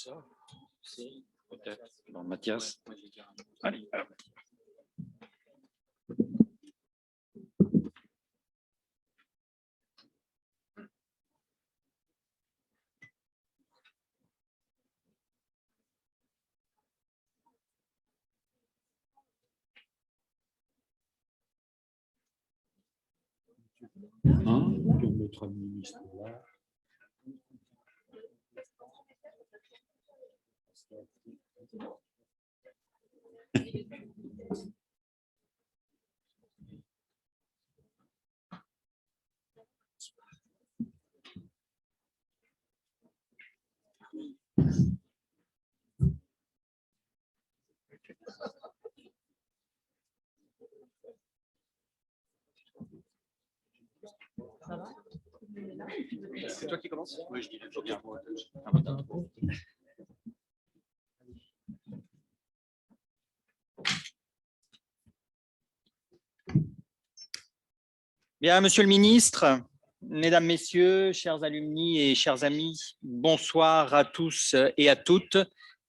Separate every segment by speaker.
Speaker 1: ça, c'est peut-être dans Mathias. Allez, alors.
Speaker 2: On mettra le ministre là.
Speaker 1: C'est toi qui commences? Oui, je dis bien. Bien, Monsieur le Ministre, Mesdames, Messieurs, chers alumni et chers amis, bonsoir à tous et à toutes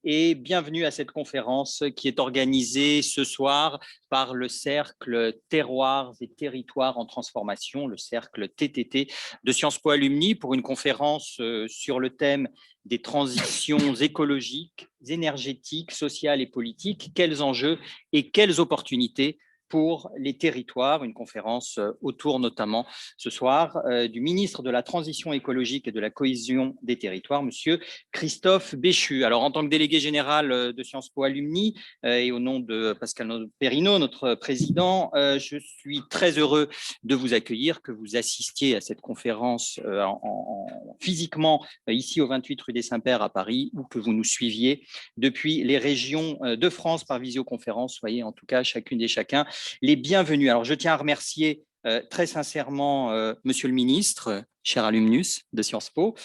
Speaker 1: et bienvenue à cette conférence qui est organisée ce soir par le Cercle Terroirs et Territoires en Transformation, le Cercle TTT de Sciences Po Alumni pour une conférence sur le thème des transitions écologiques, énergétiques, sociales et politiques, quels enjeux et quelles opportunités pour les territoires, une conférence autour notamment ce soir du ministre de la Transition écologique et de la cohésion des territoires, monsieur Christophe Béchu. Alors, en tant que délégué général de Sciences Po Alumni et au nom de Pascal Perrineau, notre président, je suis très heureux de vous accueillir, que vous assistiez à cette conférence physiquement ici au 28 rue des Saints-Pères à Paris ou que vous nous suiviez depuis les régions de France par visioconférence. Soyez en tout cas chacune et chacun les bienvenus. Alors, je tiens à remercier très sincèrement Monsieur le ministre, cher alumnus de Sciences Po,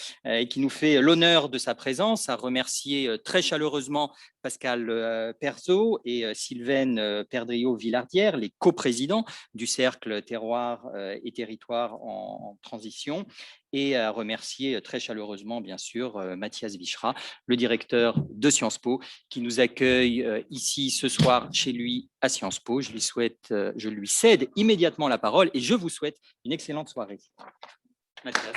Speaker 1: qui nous fait l'honneur de sa présence, à remercier très chaleureusement Pascal Perzo et Sylvaine Perdriau-Villardière, les coprésidents du Cercle Terroirs et Territoires en transition, et à remercier très chaleureusement, bien sûr, Mathias Vichra, le directeur de Sciences Po, qui nous accueille ici ce soir chez lui à Sciences Po. Je lui cède immédiatement la parole et je vous souhaite une excellente soirée. Mathias.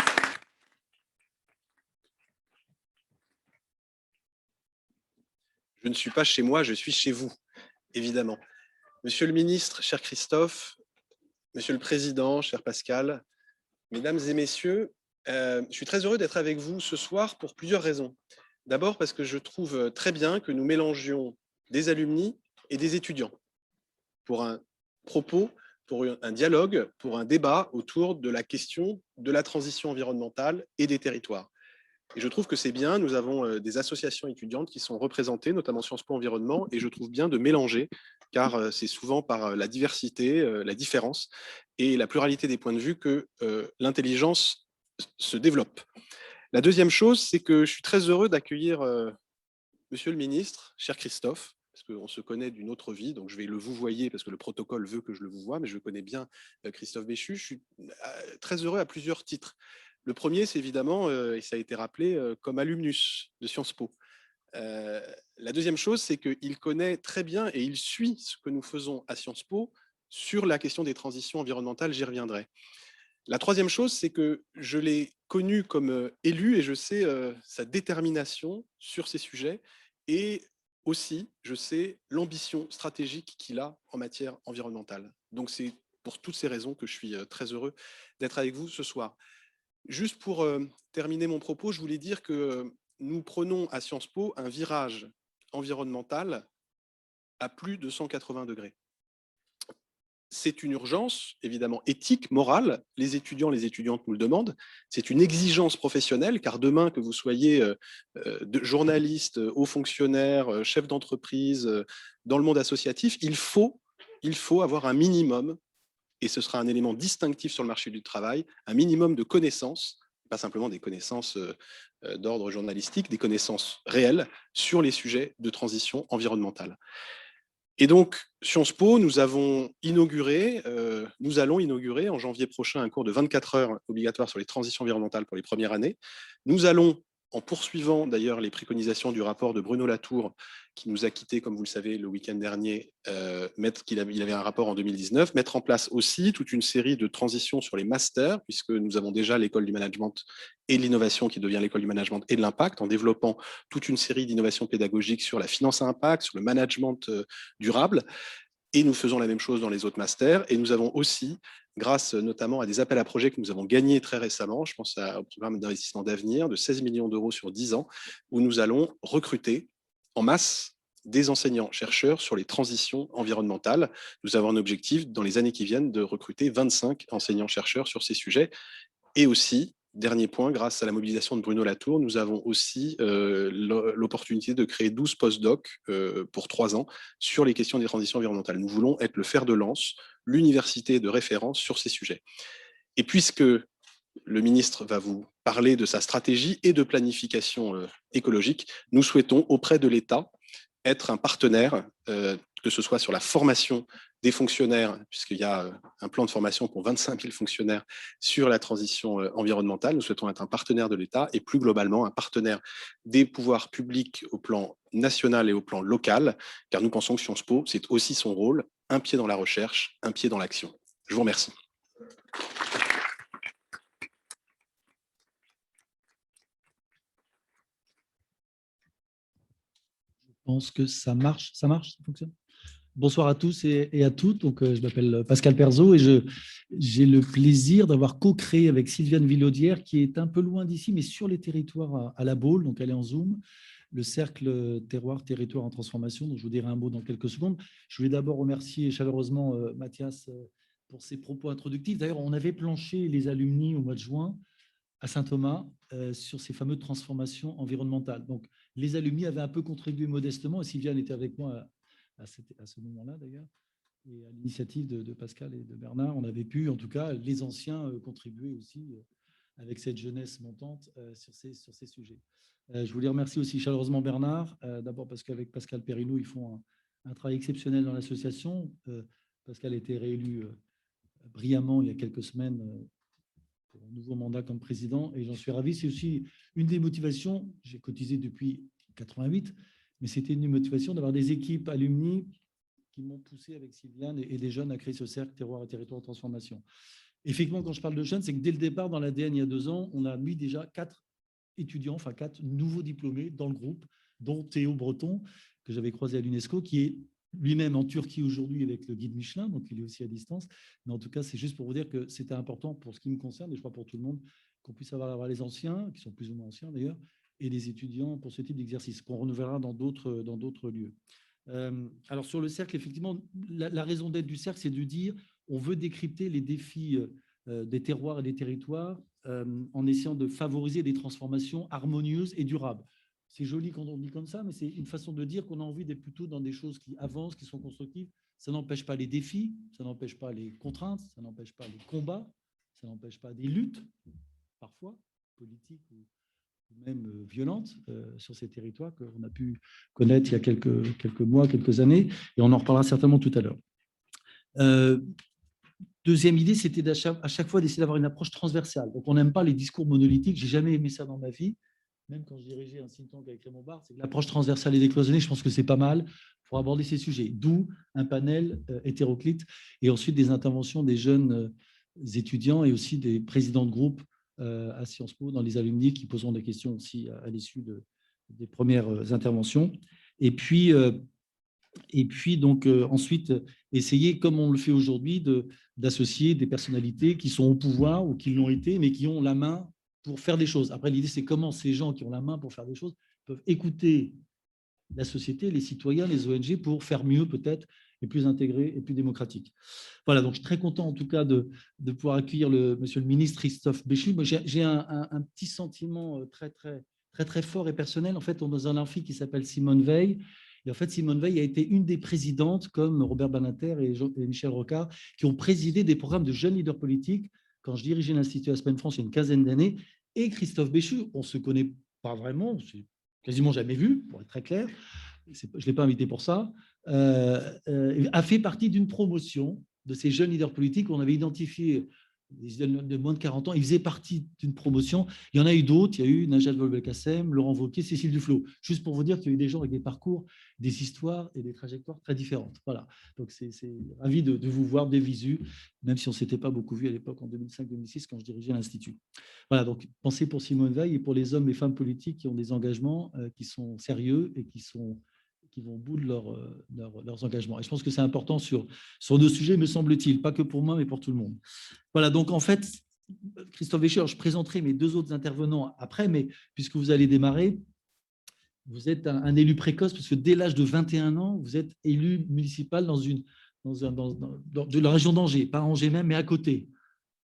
Speaker 3: Je ne suis pas chez moi, je suis chez vous, évidemment. Monsieur le ministre, cher Christophe, monsieur le président, cher Pascal, mesdames et messieurs, je suis très heureux d'être avec vous ce soir pour plusieurs raisons. D'abord parce que je trouve très bien que nous mélangions des alumni et des étudiants pour un propos, pour un dialogue, pour un débat autour de la question de la transition environnementale et des territoires. Et je trouve que c'est bien, nous avons des associations étudiantes qui sont représentées, notamment Sciences Po Environnement, et je trouve bien de mélanger, car c'est souvent par la diversité, la différence et la pluralité des points de vue que l'intelligence se développe. La deuxième chose, c'est que je suis très heureux d'accueillir Monsieur le ministre, cher Christophe, parce qu'on se connaît d'une autre vie, donc je vais le vouvoyer parce que le protocole veut que je le vouvoie, mais je connais bien Christophe Béchu. Je suis très heureux à plusieurs titres. Le premier, c'est évidemment, et ça a été rappelé, comme alumnus de Sciences Po. La deuxième chose, c'est qu'il connaît très bien et il suit ce que nous faisons à Sciences Po sur la question des transitions environnementales, j'y reviendrai. La troisième chose, c'est que je l'ai connu comme élu et je sais sa détermination sur ces sujets et aussi, je sais l'ambition stratégique qu'il a en matière environnementale. Donc, c'est pour toutes ces raisons que je suis très heureux d'être avec vous ce soir. Juste pour terminer mon propos, je voulais dire que nous prenons à Sciences Po un virage environnemental à plus de 180 degrés. C'est une urgence, évidemment, éthique, morale. Les étudiants, les étudiantes nous le demandent. C'est une exigence professionnelle, car demain, que vous soyez journaliste, haut fonctionnaire, chef d'entreprise, dans le monde associatif, il faut avoir un minimum, et ce sera un élément distinctif sur le marché du travail, un minimum de connaissances, pas simplement des connaissances d'ordre journalistique, des connaissances réelles sur les sujets de transition environnementale. Et donc, Sciences Po, nous allons inaugurer en janvier prochain un cours de 24 heures obligatoire sur les transitions environnementales pour les premières années. Nous allons en poursuivant d'ailleurs les préconisations du rapport de Bruno Latour, qui nous a quittés, comme vous le savez, le week-end dernier, il avait un rapport en 2019, mettre en place aussi toute une série de transitions sur les masters, puisque nous avons déjà l'école du management et de l'innovation qui devient l'école du management et de l'impact, en développant toute une série d'innovations pédagogiques sur la finance à impact, sur le management durable. Et nous faisons la même chose dans les autres masters. Et nous avons aussi, grâce notamment à des appels à projets que nous avons gagnés très récemment, je pense au programme d'investissement d'avenir de 16 millions d'euros sur 10 ans, où nous allons recruter en masse des enseignants-chercheurs sur les transitions environnementales. Nous avons un objectif, dans les années qui viennent, de recruter 25 enseignants-chercheurs sur ces sujets. Et aussi, dernier point, grâce à la mobilisation de Bruno Latour, nous avons aussi l'opportunité de créer 12 post-docs pour 3 ans sur les questions des transitions environnementales. Nous voulons être le fer de lance, l'université de référence sur ces sujets. Et puisque le ministre va vous parler de sa stratégie et de planification écologique, nous souhaitons auprès de l'État être un partenaire, que ce soit sur la formation des fonctionnaires, puisqu'il y a un plan de formation pour 25 000 fonctionnaires sur la transition environnementale. Nous souhaitons être un partenaire de l'État et plus globalement un partenaire des pouvoirs publics au plan national et au plan local, car nous pensons que Sciences Po, c'est aussi son rôle, un pied dans la recherche, un pied dans l'action. Je vous remercie.
Speaker 4: Je pense que ça marche, ça fonctionne. Bonsoir à tous et à toutes. Donc, je m'appelle Pascal Perzo et j'ai le plaisir d'avoir co-créé avec Sylviane Villaudière, qui est un peu loin d'ici, mais sur les territoires à La Baule, donc elle est en Zoom, le cercle terroir, territoire en transformation, dont je vous dirai un mot dans quelques secondes. Je voulais d'abord remercier chaleureusement Mathias pour ses propos introductifs. D'ailleurs, on avait planché les alumni au mois de juin à Saint-Thomas sur ces fameuses transformations environnementales. Donc, les alumni avaient un peu contribué modestement, et Sylviane était avec moi à ce moment-là d'ailleurs, et à l'initiative de Pascal et de Bernard, on avait pu, en tout cas, les anciens contribuer aussi avec cette jeunesse montante sur ces sujets. Je voulais remercier aussi chaleureusement Bernard, d'abord parce qu'avec Pascal Perrineau, ils font un travail exceptionnel dans l'association. Pascal a été réélu brillamment il y a quelques semaines pour un nouveau mandat comme président, et j'en suis ravi. C'est aussi une des motivations, j'ai cotisé depuis 88, mais c'était une motivation d'avoir des équipes alumni qui m'ont poussé avec Sylviane et des jeunes à créer ce cercle terroir et territoire en transformation. Effectivement, quand je parle de jeunes, c'est que dès le départ, dans l'ADN, il y a 2 ans, on a mis déjà 4 étudiants, enfin 4 nouveaux diplômés dans le groupe, dont Théo Breton, que j'avais croisé à l'UNESCO, qui est lui-même en Turquie aujourd'hui avec le guide Michelin, donc il est aussi à distance. Mais en tout cas, c'est juste pour vous dire que c'était important pour ce qui me concerne, et je crois pour tout le monde, qu'on puisse avoir les anciens, qui sont plus ou moins anciens d'ailleurs, et les étudiants pour ce type d'exercice, qu'on renouvellera dans d'autres lieux. Alors sur le cercle, effectivement, la raison d'être du cercle, c'est de dire on veut décrypter les défis des terroirs et des territoires en essayant de favoriser des transformations harmonieuses et durables. C'est joli quand on dit comme ça, mais c'est une façon de dire qu'on a envie d'être plutôt dans des choses qui avancent, qui sont constructives. Ça n'empêche pas les défis, ça n'empêche pas les contraintes, ça n'empêche pas les combats, ça n'empêche pas des luttes, parfois politiques ou même violentes sur ces territoires qu'on a pu connaître il y a quelques mois, quelques années, et on en reparlera certainement tout à l'heure. Deuxième idée, c'était à chaque fois d'essayer d'avoir une approche transversale. Donc, on n'aime pas les discours monolithiques. J'ai jamais aimé ça dans ma vie, même quand je dirigeais un think tank avec Raymond Barre. C'est que l'approche transversale et décloisonnée, je pense que c'est pas mal pour aborder ces sujets. D'où un panel hétéroclite et ensuite des interventions des jeunes étudiants et aussi des présidents de groupe à Sciences Po dans les alumni qui poseront des questions aussi à l'issue des premières interventions. Et puis donc ensuite essayer, comme on le fait aujourd'hui, d'associer des personnalités qui sont au pouvoir ou qui l'ont été, mais qui ont la main pour faire des choses. Après, l'idée, c'est comment ces gens qui ont la main pour faire des choses peuvent écouter la société, les citoyens, les ONG pour faire mieux peut-être et plus intégré et plus démocratique. Voilà, donc je suis très content en tout cas de pouvoir accueillir monsieur le ministre Christophe Béchu. Moi, j'ai un petit sentiment très fort et personnel. En fait, on est dans un amphi qui s'appelle Simone Veil. Et en fait, Simone Veil a été une des présidentes, comme Robert Badinter et Michel Rocard, qui ont présidé des programmes de jeunes leaders politiques quand je dirigeais l'Institut Aspen France il y a une quinzaine d'années. Et Christophe Béchu, on ne se connaît pas vraiment, c'est quasiment jamais vu, pour être très clair, je ne l'ai pas invité pour ça, a fait partie d'une promotion de ces jeunes leaders politiques. On avait identifié des jeunes de moins de 40 ans, ils faisaient partie d'une promotion. Il y en a eu d'autres, il y a eu Najat Vallaud-Belkacem, Laurent Wauquiez, Cécile Duflot. Juste pour vous dire qu'il y a eu des gens avec des parcours, des histoires et des trajectoires très différentes. Voilà. Donc, c'est ravi de vous voir des visus, même si on ne s'était pas beaucoup vu à l'époque, en 2005-2006, quand je dirigeais l'Institut. Voilà, donc pensez pour Simone Veil et pour les hommes et femmes politiques qui ont des engagements qui sont sérieux et qui vont au bout de leurs engagements. Et je pense que c'est important sur nos sujets, me semble-t-il, pas que pour moi, mais pour tout le monde. Voilà, donc en fait, Christophe Béchu, je présenterai mes deux autres intervenants après, mais puisque vous allez démarrer, vous êtes un élu précoce, parce que dès l'âge de 21 ans, vous êtes élu municipal dans la région d'Angers, pas Angers même, mais à côté.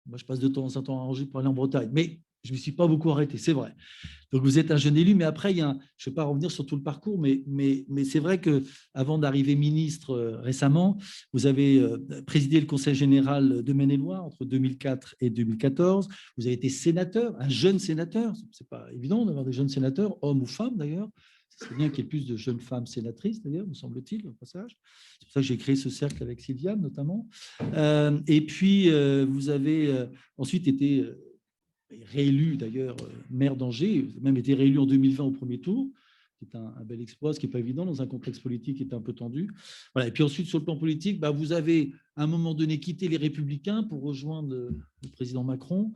Speaker 4: Moi, je passe de temps en temps à Angers pour aller en Bretagne, mais je ne me suis pas beaucoup arrêté, c'est vrai. Donc, vous êtes un jeune élu, mais après, je ne vais pas revenir sur tout le parcours, mais c'est vrai qu'avant d'arriver ministre récemment, vous avez présidé le Conseil général de Maine-et-Loire entre 2004 et 2014. Vous avez été sénateur, un jeune sénateur. Ce n'est pas évident d'avoir des jeunes sénateurs, hommes ou femmes d'ailleurs. Ce serait bien qu'il y ait plus de jeunes femmes sénatrices, d'ailleurs, me semble-t-il, au passage. C'est pour ça que j'ai créé ce cercle avec Sylviane, notamment. Et puis, vous avez ensuite été réélu, d'ailleurs, maire d'Angers. Vous avez même été réélu en 2020 au premier tour. C'est un bel exploit, ce qui n'est pas évident dans un contexte politique qui est un peu tendu. Voilà. Et puis ensuite, sur le plan politique, vous avez, à un moment donné, quitté les Républicains pour rejoindre le président Macron.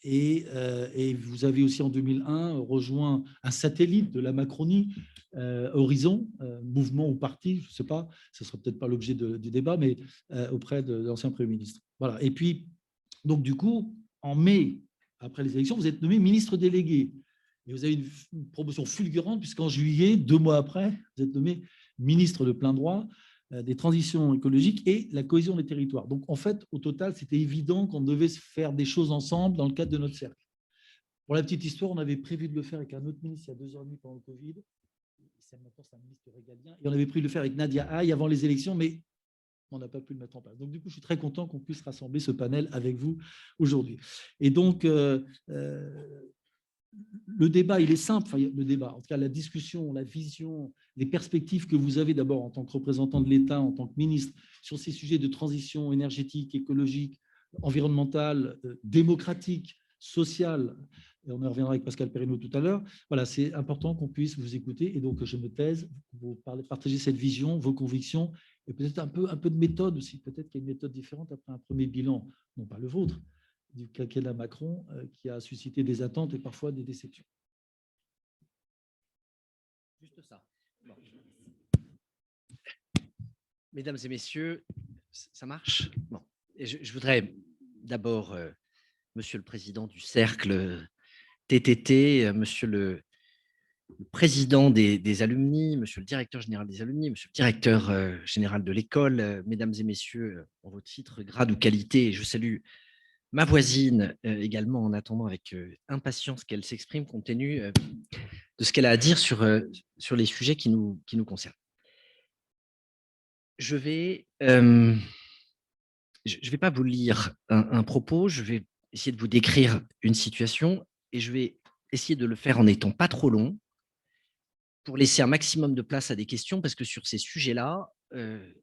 Speaker 4: Et vous avez aussi en 2001 rejoint un satellite de la Macronie, Horizon, mouvement ou parti, je ne sais pas, ce ne sera peut-être pas l'objet du débat, mais auprès de l'ancien Premier ministre. Voilà. Et puis, donc du coup, en mai, après les élections, vous êtes nommé ministre délégué. Et vous avez une promotion fulgurante, puisqu'en juillet, 2 mois après, vous êtes nommé ministre de plein droit des transitions écologiques et la cohésion des territoires. Donc, en fait, au total, c'était évident qu'on devait faire des choses ensemble dans le cadre de notre cercle. Pour la petite histoire, on avait prévu de le faire avec un autre ministre il y a 2 ans et demi pendant le Covid. C'est un ministre régalien. Et on avait prévu de le faire avec Nadia Haye avant les élections, mais on n'a pas pu le mettre en place. Donc, du coup, je suis très content qu'on puisse rassembler ce panel avec vous aujourd'hui. Et donc, le débat, il est simple. Enfin, le débat, en tout cas, la discussion, la vision, les perspectives que vous avez d'abord en tant que représentant de l'État, en tant que ministre, sur ces sujets de transition énergétique, écologique, environnementale, démocratique, sociale, et on y reviendra avec Pascal Perrineau tout à l'heure. Voilà, c'est important qu'on puisse vous écouter. Et donc, je me taise, vous partagez cette vision, vos convictions, et peut-être un peu de méthode aussi. Peut-être qu'il y a une méthode différente après un premier bilan, non pas le vôtre, du quinquennat Macron, qui a suscité des attentes et parfois des déceptions.
Speaker 5: Juste ça. Bon. Mesdames et messieurs, ça marche? Bon. Et je voudrais d'abord, Monsieur le Président du Cercle TTT, Monsieur le Président des alumni, Monsieur le Directeur général des alumni, Monsieur le Directeur général de l'école, Mesdames et Messieurs, en vos titres, grades ou qualités, et je salue ma voisine également en attendant avec impatience qu'elle s'exprime compte tenu de ce qu'elle a à dire sur les sujets qui nous concernent. Je vais pas vous lire un propos, je vais essayer de vous décrire une situation et je vais essayer de le faire en n'étant pas trop long pour laisser un maximum de place à des questions parce que sur ces sujets-là,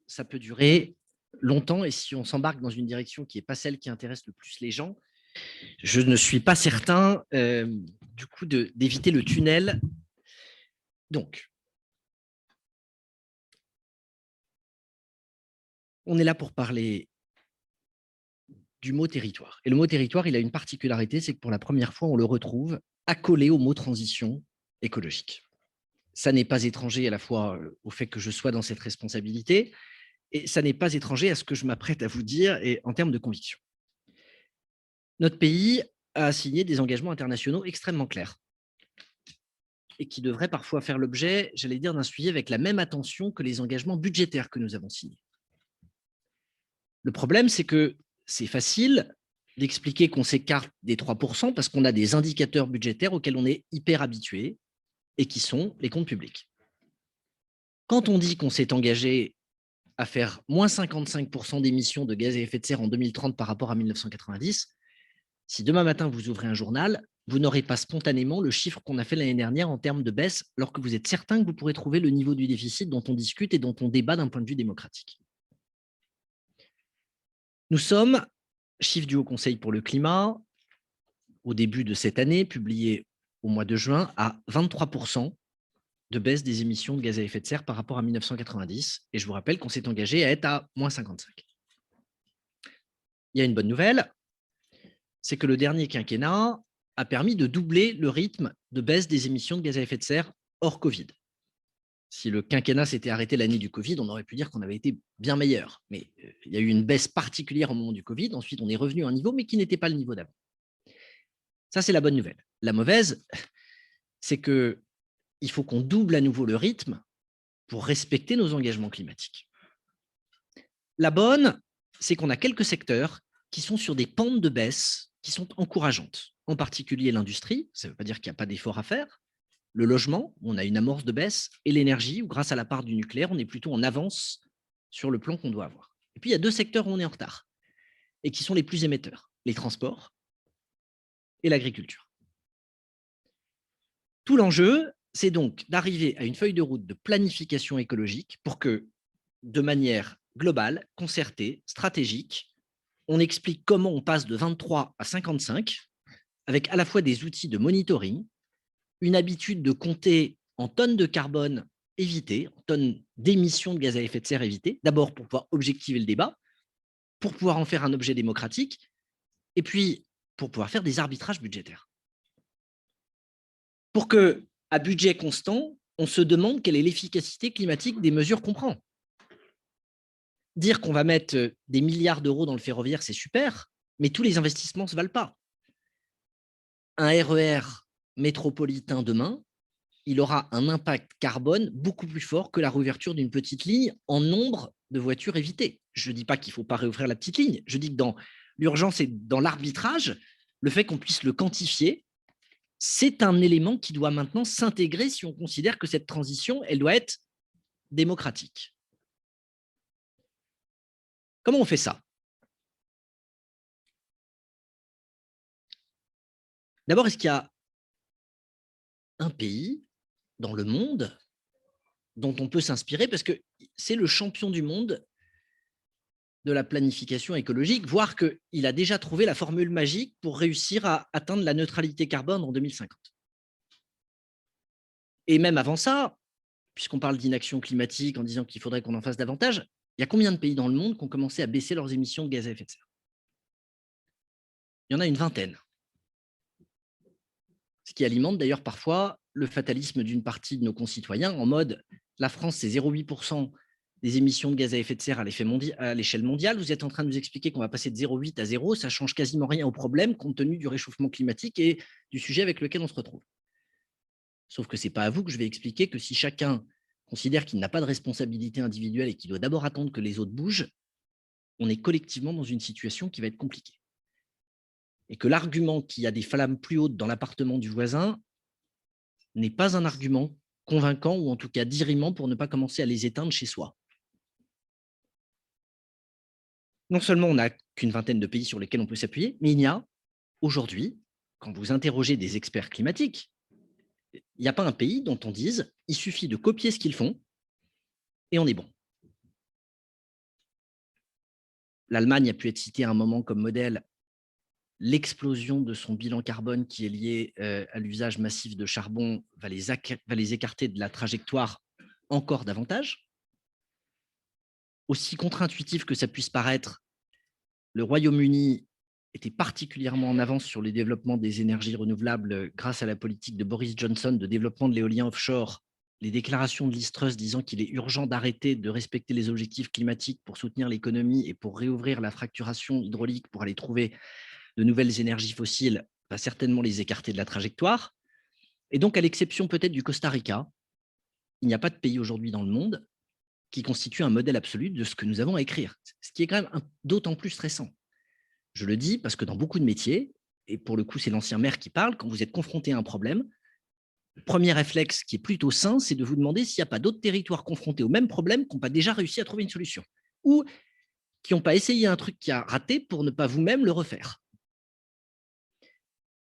Speaker 5: ça peut durer longtemps et si on s'embarque dans une direction qui n'est pas celle qui intéresse le plus les gens, je ne suis pas certain du coup d'éviter le tunnel. Donc, on est là pour parler du mot territoire. Et le mot territoire, il a une particularité, c'est que pour la première fois, on le retrouve accolé au mot transition écologique. Ça n'est pas étranger à la fois au fait que je sois dans cette responsabilité, et ça n'est pas étranger à ce que je m'apprête à vous dire et en termes de conviction. Notre pays a signé des engagements internationaux extrêmement clairs et qui devraient parfois faire l'objet, j'allais dire, d'un suivi avec la même attention que les engagements budgétaires que nous avons signés. Le problème, c'est que c'est facile d'expliquer qu'on s'écarte des 3% parce qu'on a des indicateurs budgétaires auxquels on est hyper habitué et qui sont les comptes publics. Quand on dit qu'on s'est engagé à faire moins 55% d'émissions de gaz à effet de serre en 2030 par rapport à 1990, si demain matin vous ouvrez un journal, vous n'aurez pas spontanément le chiffre qu'on a fait l'année dernière en termes de baisse, alors que vous êtes certain que vous pourrez trouver le niveau du déficit dont on discute et dont on débat d'un point de vue démocratique. Nous sommes chiffre du Haut Conseil pour le climat, au début de cette année, publié au mois de juin, à 23% de baisse des émissions de gaz à effet de serre par rapport à 1990. Et je vous rappelle qu'on s'est engagé à être à moins 55. Il y a une bonne nouvelle, c'est que le dernier quinquennat a permis de doubler le rythme de baisse des émissions de gaz à effet de serre hors Covid. Si le quinquennat s'était arrêté l'année du Covid, on aurait pu dire qu'on avait été bien meilleur. Mais il y a eu une baisse particulière au moment du Covid. Ensuite, on est revenu à un niveau, mais qui n'était pas le niveau d'avant. Ça, c'est la bonne nouvelle. La mauvaise, c'est qu'il faut qu'on double à nouveau le rythme pour respecter nos engagements climatiques. La bonne, c'est qu'on a quelques secteurs qui sont sur des pentes de baisse qui sont encourageantes, en particulier l'industrie, ça ne veut pas dire qu'il n'y a pas d'effort à faire, le logement, on a une amorce de baisse, et l'énergie, où grâce à la part du nucléaire, on est plutôt en avance sur le plan qu'on doit avoir. Et puis, il y a deux secteurs où on est en retard, et qui sont les plus émetteurs, les transports et l'agriculture. Tout l'enjeu, c'est donc d'arriver à une feuille de route de planification écologique pour que, de manière globale, concertée, stratégique, on explique comment on passe de 23 à 55, avec à la fois des outils de monitoring, une habitude de compter en tonnes de carbone évitées, en tonnes d'émissions de gaz à effet de serre évitées, d'abord pour pouvoir objectiver le débat, pour pouvoir en faire un objet démocratique, et puis pour pouvoir faire des arbitrages budgétaires. Pour que, à budget constant, on se demande quelle est l'efficacité climatique des mesures qu'on prend. Dire qu'on va mettre des milliards d'euros dans le ferroviaire, c'est super, mais tous les investissements ne se valent pas. Un RER métropolitain demain, il aura un impact carbone beaucoup plus fort que la réouverture d'une petite ligne en nombre de voitures évitées. Je ne dis pas qu'il ne faut pas réouvrir la petite ligne, je dis que dans l'urgence et dans l'arbitrage, le fait qu'on puisse le quantifier, c'est un élément qui doit maintenant s'intégrer si on considère que cette transition, elle doit être démocratique. Comment on fait ça? D'abord, est-ce qu'il y a un pays dans le monde dont on peut s'inspirer, parce que c'est le champion du monde de la planification écologique, voire qu'il a déjà trouvé la formule magique pour réussir à atteindre la neutralité carbone en 2050. Et même avant ça, puisqu'on parle d'inaction climatique en disant qu'il faudrait qu'on en fasse davantage, il y a combien de pays dans le monde qui ont commencé à baisser leurs émissions de gaz à effet de serre? Il y en a une vingtaine. Ce qui alimente d'ailleurs parfois le fatalisme d'une partie de nos concitoyens en mode « la France, c'est 0,8% des émissions de gaz à effet de serre à l'échelle mondiale. Vous êtes en train de nous expliquer qu'on va passer de 0,8 à 0. Ça ne change quasiment rien au problème compte tenu du réchauffement climatique et du sujet avec lequel on se retrouve. » Sauf que ce n'est pas à vous que je vais expliquer que si chacun considère qu'il n'a pas de responsabilité individuelle et qu'il doit d'abord attendre que les autres bougent, on est collectivement dans une situation qui va être compliquée. Et que l'argument qu'il y a des flammes plus hautes dans l'appartement du voisin n'est pas un argument convaincant ou en tout cas dirimant pour ne pas commencer à les éteindre chez soi. Non seulement on n'a qu'une vingtaine de pays sur lesquels on peut s'appuyer, mais il y a aujourd'hui, quand vous interrogez des experts climatiques, il n'y a pas un pays dont on dise il suffit de copier ce qu'ils font et on est bon. L'Allemagne a pu être citée à un moment comme modèle. L'explosion de son bilan carbone qui est lié à l'usage massif de charbon va les écarter de la trajectoire encore davantage. Aussi contre-intuitif que ça puisse paraître, le Royaume-Uni était particulièrement en avance sur le développement des énergies renouvelables grâce à la politique de Boris Johnson de développement de l'éolien offshore. Les déclarations de Liz Truss disant qu'il est urgent d'arrêter de respecter les objectifs climatiques pour soutenir l'économie et pour réouvrir la fracturation hydraulique pour aller trouver de nouvelles énergies fossiles va certainement les écarter de la trajectoire. Et donc, à l'exception peut-être du Costa Rica, il n'y a pas de pays aujourd'hui dans le monde qui constitue un modèle absolu de ce que nous avons à écrire, ce qui est quand même d'autant plus stressant. Je le dis parce que dans beaucoup de métiers, et pour le coup, c'est l'ancien maire qui parle, quand vous êtes confronté à un problème, le premier réflexe qui est plutôt sain, c'est de vous demander s'il n'y a pas d'autres territoires confrontés au même problème qui n'ont pas déjà réussi à trouver une solution ou qui n'ont pas essayé un truc qui a raté pour ne pas vous-même le refaire.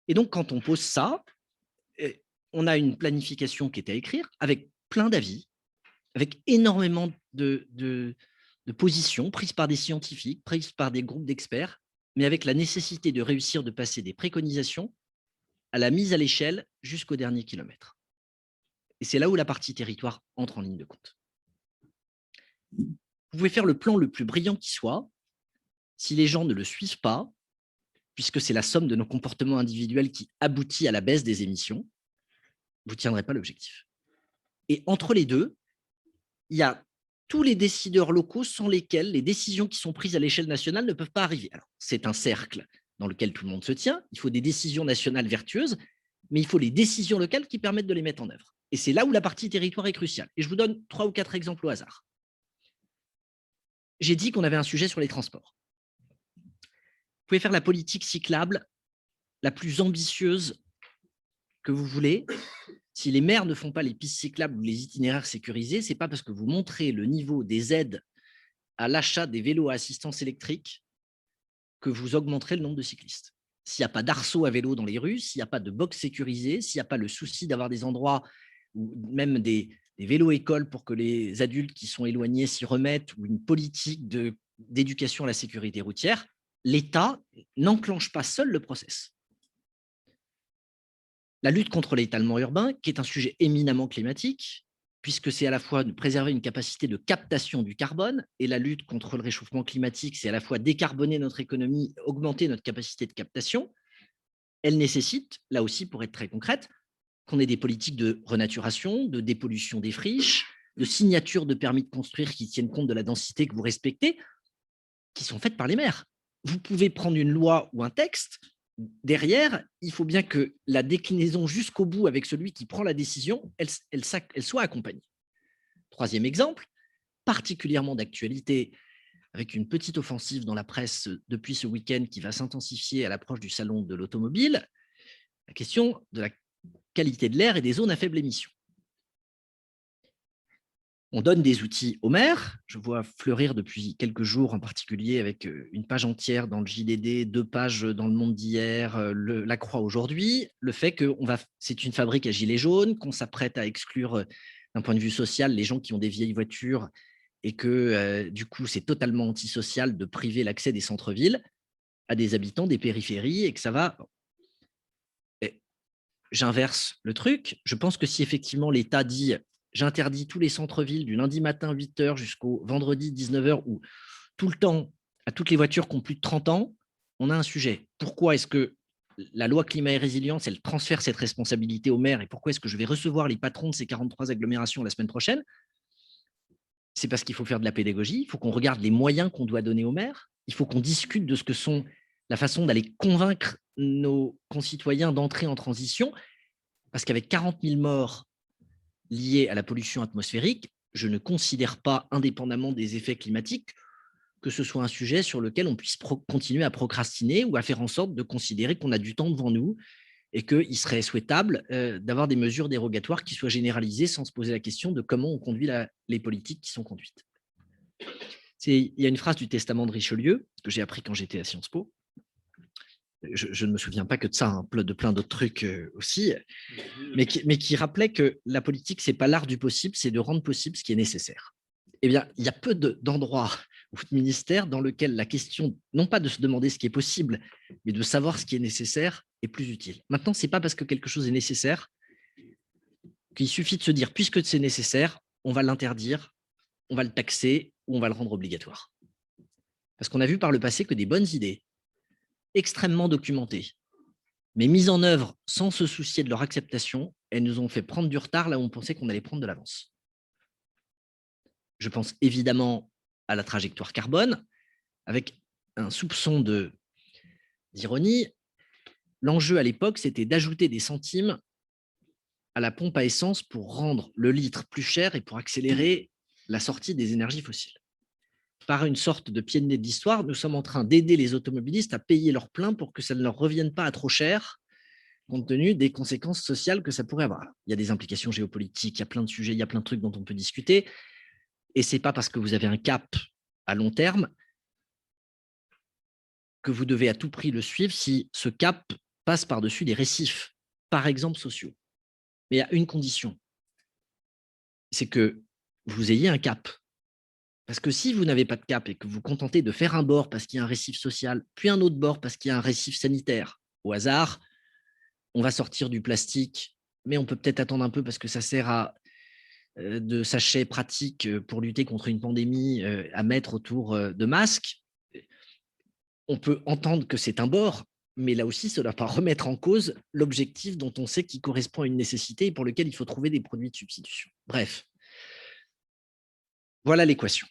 Speaker 5: Et donc, quand on pose ça, on a une planification qui est à écrire avec plein d'avis, avec énormément de positions prises par des scientifiques, prises par des groupes d'experts. mais avec la nécessité de réussir de passer des préconisations à la mise à l'échelle jusqu'au dernier kilomètre. Et c'est là où la partie territoire entre en ligne de compte. Vous pouvez faire le plan le plus brillant qui soit, si les gens ne le suivent pas, puisque c'est la somme de nos comportements individuels qui aboutit à la baisse des émissions, vous ne tiendrez pas l'objectif. Et entre les deux, il y a tous les décideurs locaux sans lesquels les décisions qui sont prises à l'échelle nationale ne peuvent pas arriver. C'est un cercle dans lequel tout le monde se tient. Il faut des décisions nationales vertueuses, mais il faut les décisions locales qui permettent de les mettre en œuvre. Et c'est là où la partie territoire est cruciale. Et je vous donne 3 ou 4 exemples au hasard. J'ai dit qu'on avait un sujet sur les transports. Vous pouvez faire la politique cyclable la plus ambitieuse que vous voulez. Si les maires ne font pas les pistes cyclables ou les itinéraires sécurisés, ce n'est pas parce que vous montrez le niveau des aides à l'achat des vélos à assistance électrique que vous augmenterez le nombre de cyclistes. S'il n'y a pas d'arceaux à vélo dans les rues, s'il n'y a pas de box sécurisés, s'il n'y a pas le souci d'avoir des endroits ou même des vélos-écoles pour que les adultes qui sont éloignés s'y remettent, ou une politique d'éducation à la sécurité routière, l'État n'enclenche pas seul le process. La lutte contre l'étalement urbain, qui est un sujet éminemment climatique, puisque c'est à la fois de préserver une capacité de captation du carbone, et la lutte contre le réchauffement climatique, c'est à la fois décarboner notre économie, augmenter notre capacité de captation. Elle nécessite, là aussi pour être très concrète, qu'on ait des politiques de renaturation, de dépollution des friches, de signature de permis de construire qui tiennent compte de la densité que vous respectez, qui sont faites par les maires. Vous pouvez prendre une loi ou un texte, derrière, il faut bien que la déclinaison jusqu'au bout avec celui qui prend la décision, elle soit accompagnée. 3e exemple, particulièrement d'actualité, avec une petite offensive dans la presse depuis ce week-end qui va s'intensifier à l'approche du salon de l'automobile, la question de la qualité de l'air et des zones à faible émission. On donne des outils aux maires. Je vois fleurir depuis quelques jours, en particulier avec une page entière dans le JDD, 2 pages dans le Monde d'hier, la Croix aujourd'hui, le fait que c'est une fabrique à gilets jaunes, qu'on s'apprête à exclure d'un point de vue social les gens qui ont des vieilles voitures et que du coup c'est totalement antisocial de priver l'accès des centres-villes à des habitants des périphéries et que ça va… J'inverse le truc. Je pense que si effectivement l'État dit « j'interdis tous les centres-villes du lundi matin 8 h jusqu'au vendredi 19 h ou tout le temps à toutes les voitures qui ont plus de 30 ans », on a un sujet. Pourquoi est-ce que la loi climat et résilience, elle transfère cette responsabilité aux maires et pourquoi est-ce que je vais recevoir les patrons de ces 43 agglomérations la semaine prochaine? C'est parce qu'il faut faire de la pédagogie, il faut qu'on regarde les moyens qu'on doit donner aux maires, il faut qu'on discute de ce que sont la façon d'aller convaincre nos concitoyens d'entrer en transition, parce qu'avec 40 000 morts liés à la pollution atmosphérique, je ne considère pas, indépendamment des effets climatiques, que ce soit un sujet sur lequel on puisse continuer à procrastiner ou à faire en sorte de considérer qu'on a du temps devant nous et qu'il serait souhaitable d'avoir des mesures dérogatoires qui soient généralisées sans se poser la question de comment on conduit les politiques qui sont conduites. Il y a une phrase du testament de Richelieu que j'ai appris quand j'étais à Sciences Po. Je ne me souviens pas que de ça, hein, de plein d'autres trucs aussi, mais qui rappelait que la politique, ce n'est pas l'art du possible, c'est de rendre possible ce qui est nécessaire. Eh bien, il y a peu d'endroits ou de ministères dans lesquels la question, non pas de se demander ce qui est possible, mais de savoir ce qui est nécessaire est plus utile. Maintenant, ce n'est pas parce que quelque chose est nécessaire qu'il suffit de se dire, puisque c'est nécessaire, on va l'interdire, on va le taxer ou on va le rendre obligatoire. Parce qu'on a vu par le passé que des bonnes idées, extrêmement documentées, mais mises en œuvre sans se soucier de leur acceptation, elles nous ont fait prendre du retard là où on pensait qu'on allait prendre de l'avance. Je pense évidemment à la trajectoire carbone, avec un soupçon d'ironie. L'enjeu à l'époque, c'était d'ajouter des centimes à la pompe à essence pour rendre le litre plus cher et pour accélérer la sortie des énergies fossiles. Par une sorte de pied de nez de l'histoire, nous sommes en train d'aider les automobilistes à payer leur plein pour que ça ne leur revienne pas à trop cher, compte tenu des conséquences sociales que ça pourrait avoir. Il y a des implications géopolitiques, il y a plein de sujets, il y a plein de trucs dont on peut discuter. Et ce n'est pas parce que vous avez un cap à long terme que vous devez à tout prix le suivre si ce cap passe par-dessus des récifs, par exemple sociaux. Mais il y a une condition, c'est que vous ayez un cap. Parce que si vous n'avez pas de cap et que vous vous contentez de faire un bord parce qu'il y a un récif social, puis un autre bord parce qu'il y a un récif sanitaire, au hasard, on va sortir du plastique, mais on peut peut-être attendre un peu parce que ça sert à de sachets pratiques pour lutter contre une pandémie à mettre autour de masques. On peut entendre que c'est un bord, mais là aussi, ça ne doit pas remettre en cause l'objectif dont on sait qu'il correspond à une nécessité et pour lequel il faut trouver des produits de substitution. Bref, voilà l'équation.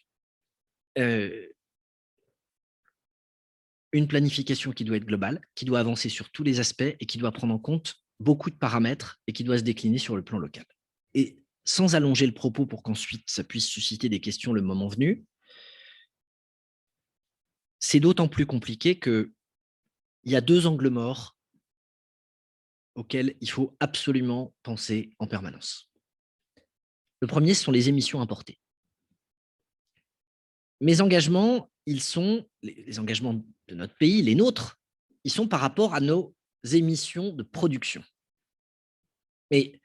Speaker 5: Une planification qui doit être globale, qui doit avancer sur tous les aspects et qui doit prendre en compte beaucoup de paramètres et qui doit se décliner sur le plan local. Et sans allonger le propos pour qu'ensuite ça puisse susciter des questions le moment venu, c'est d'autant plus compliqué qu'il y a 2 angles morts auxquels il faut absolument penser en permanence. Le premier, ce sont les émissions importées. Mes engagements, ils sont, les engagements de notre pays, les nôtres, ils sont par rapport à nos émissions de production. Mais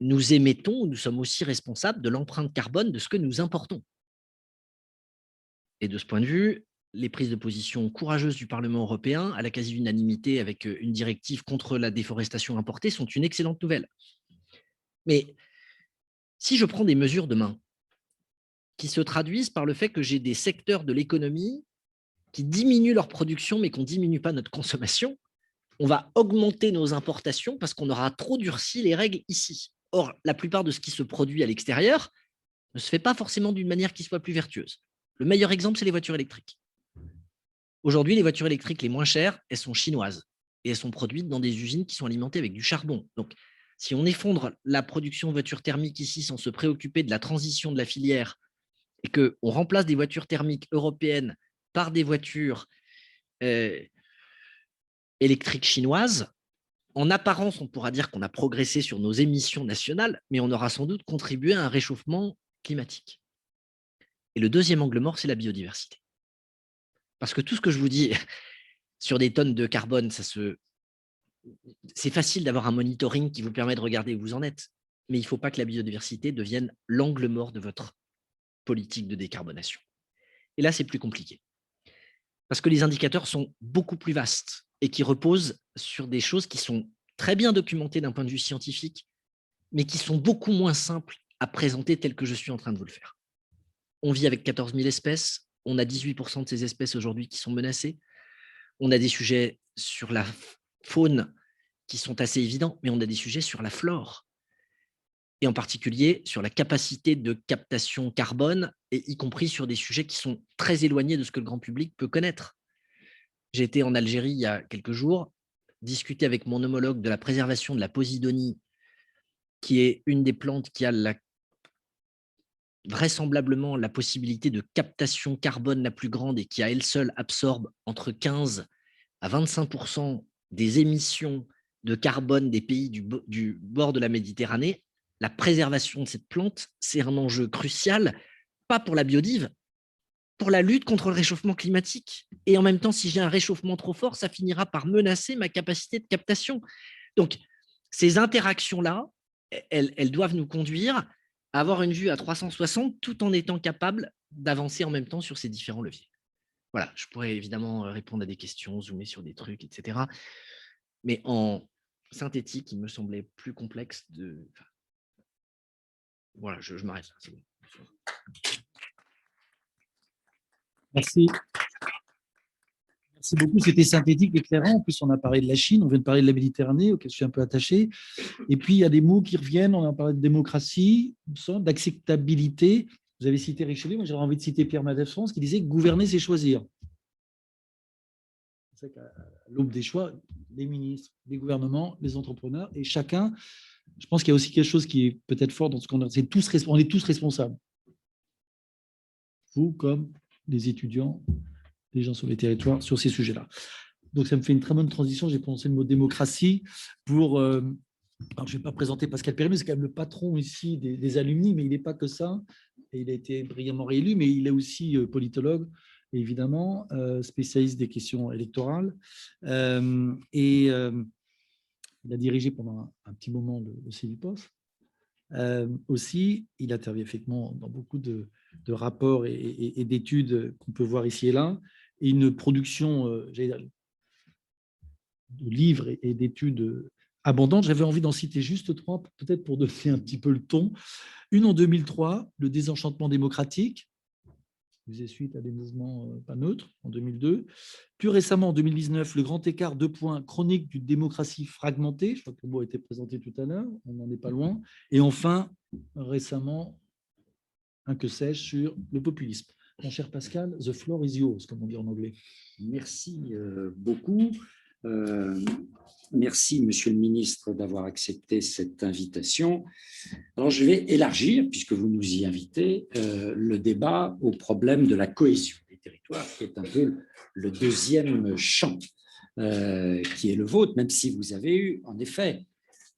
Speaker 5: nous émettons, nous sommes aussi responsables de l'empreinte carbone de ce que nous importons. Et de ce point de vue, les prises de position courageuses du Parlement européen, à la quasi-unanimité avec une directive contre la déforestation importée, sont une excellente nouvelle. Mais si je prends des mesures demain qui se traduisent par le fait que j'ai des secteurs de l'économie qui diminuent leur production mais qu'on ne diminue pas notre consommation, on va augmenter nos importations parce qu'on aura trop durci les règles ici. Or, la plupart de ce qui se produit à l'extérieur ne se fait pas forcément d'une manière qui soit plus vertueuse. Le meilleur exemple, c'est les voitures électriques. Aujourd'hui, les voitures électriques les moins chères, elles sont chinoises et elles sont produites dans des usines qui sont alimentées avec du charbon. Donc, si on effondre la production de voitures thermiques ici sans se préoccuper de la transition de la filière et qu'on remplace des voitures thermiques européennes par des voitures électriques chinoises, en apparence, on pourra dire qu'on a progressé sur nos émissions nationales, mais on aura sans doute contribué à un réchauffement climatique. Et le deuxième angle mort, c'est la biodiversité. Parce que tout ce que je vous dis sur des tonnes de carbone, c'est facile d'avoir un monitoring qui vous permet de regarder où vous en êtes, mais il ne faut pas que la biodiversité devienne l'angle mort de votre politique de décarbonation. Et là, c'est plus compliqué. Parce que les indicateurs sont beaucoup plus vastes et qui reposent sur des choses qui sont très bien documentées d'un point de vue scientifique, mais qui sont beaucoup moins simples à présenter telles que je suis en train de vous le faire. On vit avec 14 000 espèces, on a 18% de ces espèces aujourd'hui qui sont menacées, on a des sujets sur la faune qui sont assez évidents, mais on a des sujets sur la flore, et en particulier sur la capacité de captation carbone, et y compris sur des sujets qui sont très éloignés de ce que le grand public peut connaître. J'ai été en Algérie il y a quelques jours, discuter avec mon homologue de la préservation de la posidonie, qui est une des plantes qui a vraisemblablement la possibilité de captation carbone la plus grande et qui à elle seule absorbe entre 15 à 25% des émissions de carbone des pays du bord de la Méditerranée. La préservation de cette plante, c'est un enjeu crucial, pas pour la biodive, pour la lutte contre le réchauffement climatique. Et en même temps, si j'ai un réchauffement trop fort, ça finira par menacer ma capacité de captation. Donc, ces interactions-là, elles doivent nous conduire à avoir une vue à 360 tout en étant capable d'avancer en même temps sur ces différents leviers. Voilà, je pourrais évidemment répondre à des questions, zoomer sur des trucs, etc. Mais en synthétique, il me semblait plus complexe de... Enfin, voilà, je m'arrête là. C'est bon.
Speaker 4: Merci. Merci beaucoup. C'était synthétique, éclairant. En plus, on a parlé de la Chine, on vient de parler de la Méditerranée, auquel je suis un peu attaché. Et puis, il y a des mots qui reviennent. On a parlé de démocratie, d'acceptabilité. Vous avez cité Richelieu, moi j'aurais envie de citer Pierre Mendès France qui disait « gouverner, c'est choisir ». C'est qu'à l'aube des choix, les ministres, les gouvernements, les entrepreneurs, et chacun, je pense qu'il y a aussi quelque chose qui est peut-être fort dans ce qu'on a. On est tous responsables. Vous comme les étudiants, les gens sur les territoires, sur ces sujets-là. Donc, ça me fait une très bonne transition. J'ai prononcé le mot démocratie pour... alors, je ne vais pas présenter Pascal Perrineau, c'est quand même le patron ici des alumni, mais il n'est pas que ça. Et il a été brillamment réélu, mais il est aussi politologue, évidemment, spécialiste des questions électorales. Il a dirigé pendant un petit moment le Civipos. Aussi, il intervient effectivement dans beaucoup de rapports et d'études qu'on peut voir ici et là, et une production j'allais dire, de livres et d'études abondantes. J'avais envie d'en citer juste 3, peut-être pour donner un petit peu le ton. Une en 2003, Le désenchantement démocratique, qui faisait suite à des mouvements pas neutres, en 2002. Plus récemment, en 2019, Le grand écart, chronique d'une démocratie fragmentée. Je crois que le mot a été présenté tout à l'heure, on n'en est pas loin. Et enfin, récemment, un que sais-je sur le populisme. Mon cher Pascal, the floor is yours, comme on dit en anglais.
Speaker 2: Merci beaucoup. Merci, Monsieur le ministre, d'avoir accepté cette invitation. Alors, je vais élargir, puisque vous nous y invitez, le débat au problème de la cohésion des territoires, qui est un peu le deuxième champ qui est le vôtre, même si vous avez eu, en effet,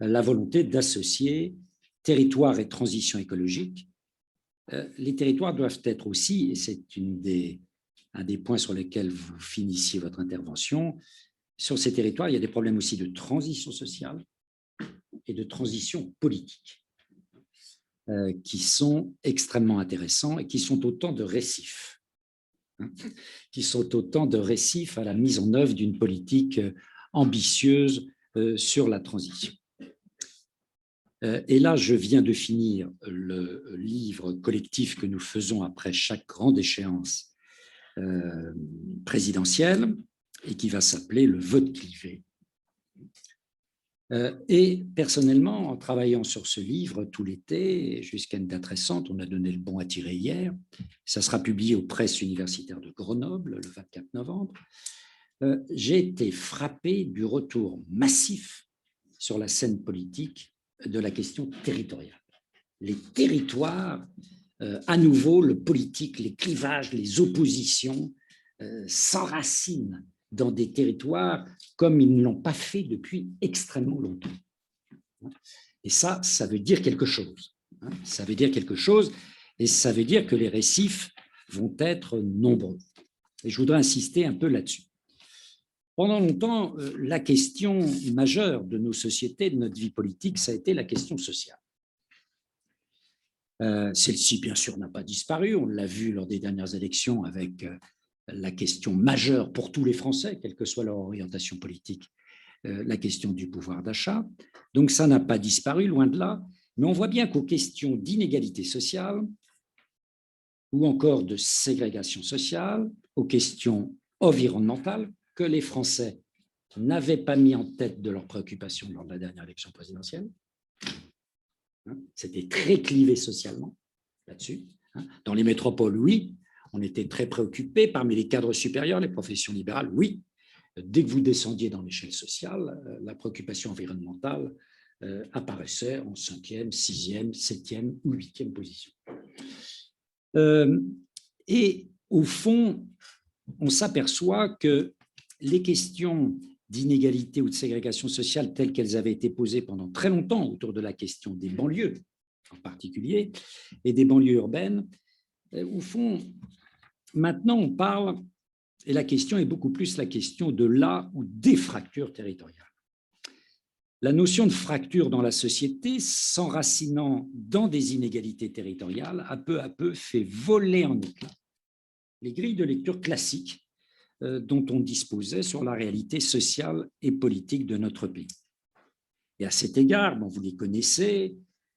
Speaker 2: la volonté d'associer territoire et transition écologique. Les territoires doivent être aussi, et c'est un des points sur lesquels vous finissiez votre intervention, sur ces territoires, il y a des problèmes aussi de transition sociale et de transition politique qui sont extrêmement intéressants et qui sont autant de récifs, qui sont autant de récifs à la mise en œuvre d'une politique ambitieuse sur la transition. Et là, je viens de finir le livre collectif que nous faisons après chaque grande échéance présidentielle, et qui va s'appeler le vote clivé. Et personnellement, en travaillant sur ce livre tout l'été, jusqu'à une date récente, on a donné le bon à tirer hier, ça sera publié aux presses universitaires de Grenoble le 24 novembre, j'ai été frappé du retour massif sur la scène politique de la question territoriale. Les territoires, à nouveau, le politique, les clivages, les oppositions s'enracinent dans des territoires comme ils ne l'ont pas fait depuis extrêmement longtemps. Et ça veut dire quelque chose. Ça veut dire quelque chose, et ça veut dire que les récifs vont être nombreux. Et je voudrais insister un peu là-dessus. Pendant longtemps, la question majeure de nos sociétés, de notre vie politique, ça a été la question sociale. Celle-ci, bien sûr, n'a pas disparu. On l'a vu lors des dernières élections avec la question majeure pour tous les Français, quelle que soit leur orientation politique, la question du pouvoir d'achat. Donc, ça n'a pas disparu, loin de là. Mais on voit bien qu'aux questions d'inégalité sociale ou encore de ségrégation sociale, aux questions environnementales, que les Français n'avaient pas mis en tête de leurs préoccupations lors de la dernière élection présidentielle. C'était très clivé socialement là-dessus. Dans les métropoles, oui, on était très préoccupés. Parmi les cadres supérieurs, les professions libérales, oui. Dès que vous descendiez dans l'échelle sociale, la préoccupation environnementale apparaissait en 5e, 6e, 7e ou 8e position. Et au fond, on s'aperçoit que les questions d'inégalité ou de ségrégation sociale telles qu'elles avaient été posées pendant très longtemps autour de la question des banlieues en particulier et des banlieues urbaines, au fond, maintenant on parle, et la question est beaucoup plus la question de la ou des fractures territoriales. La notion de fracture dans la société, s'enracinant dans des inégalités territoriales, a peu à peu fait voler en éclats les grilles de lecture classiques dont on disposait sur la réalité sociale et politique de notre pays. Et à cet égard, bon, vous les connaissez,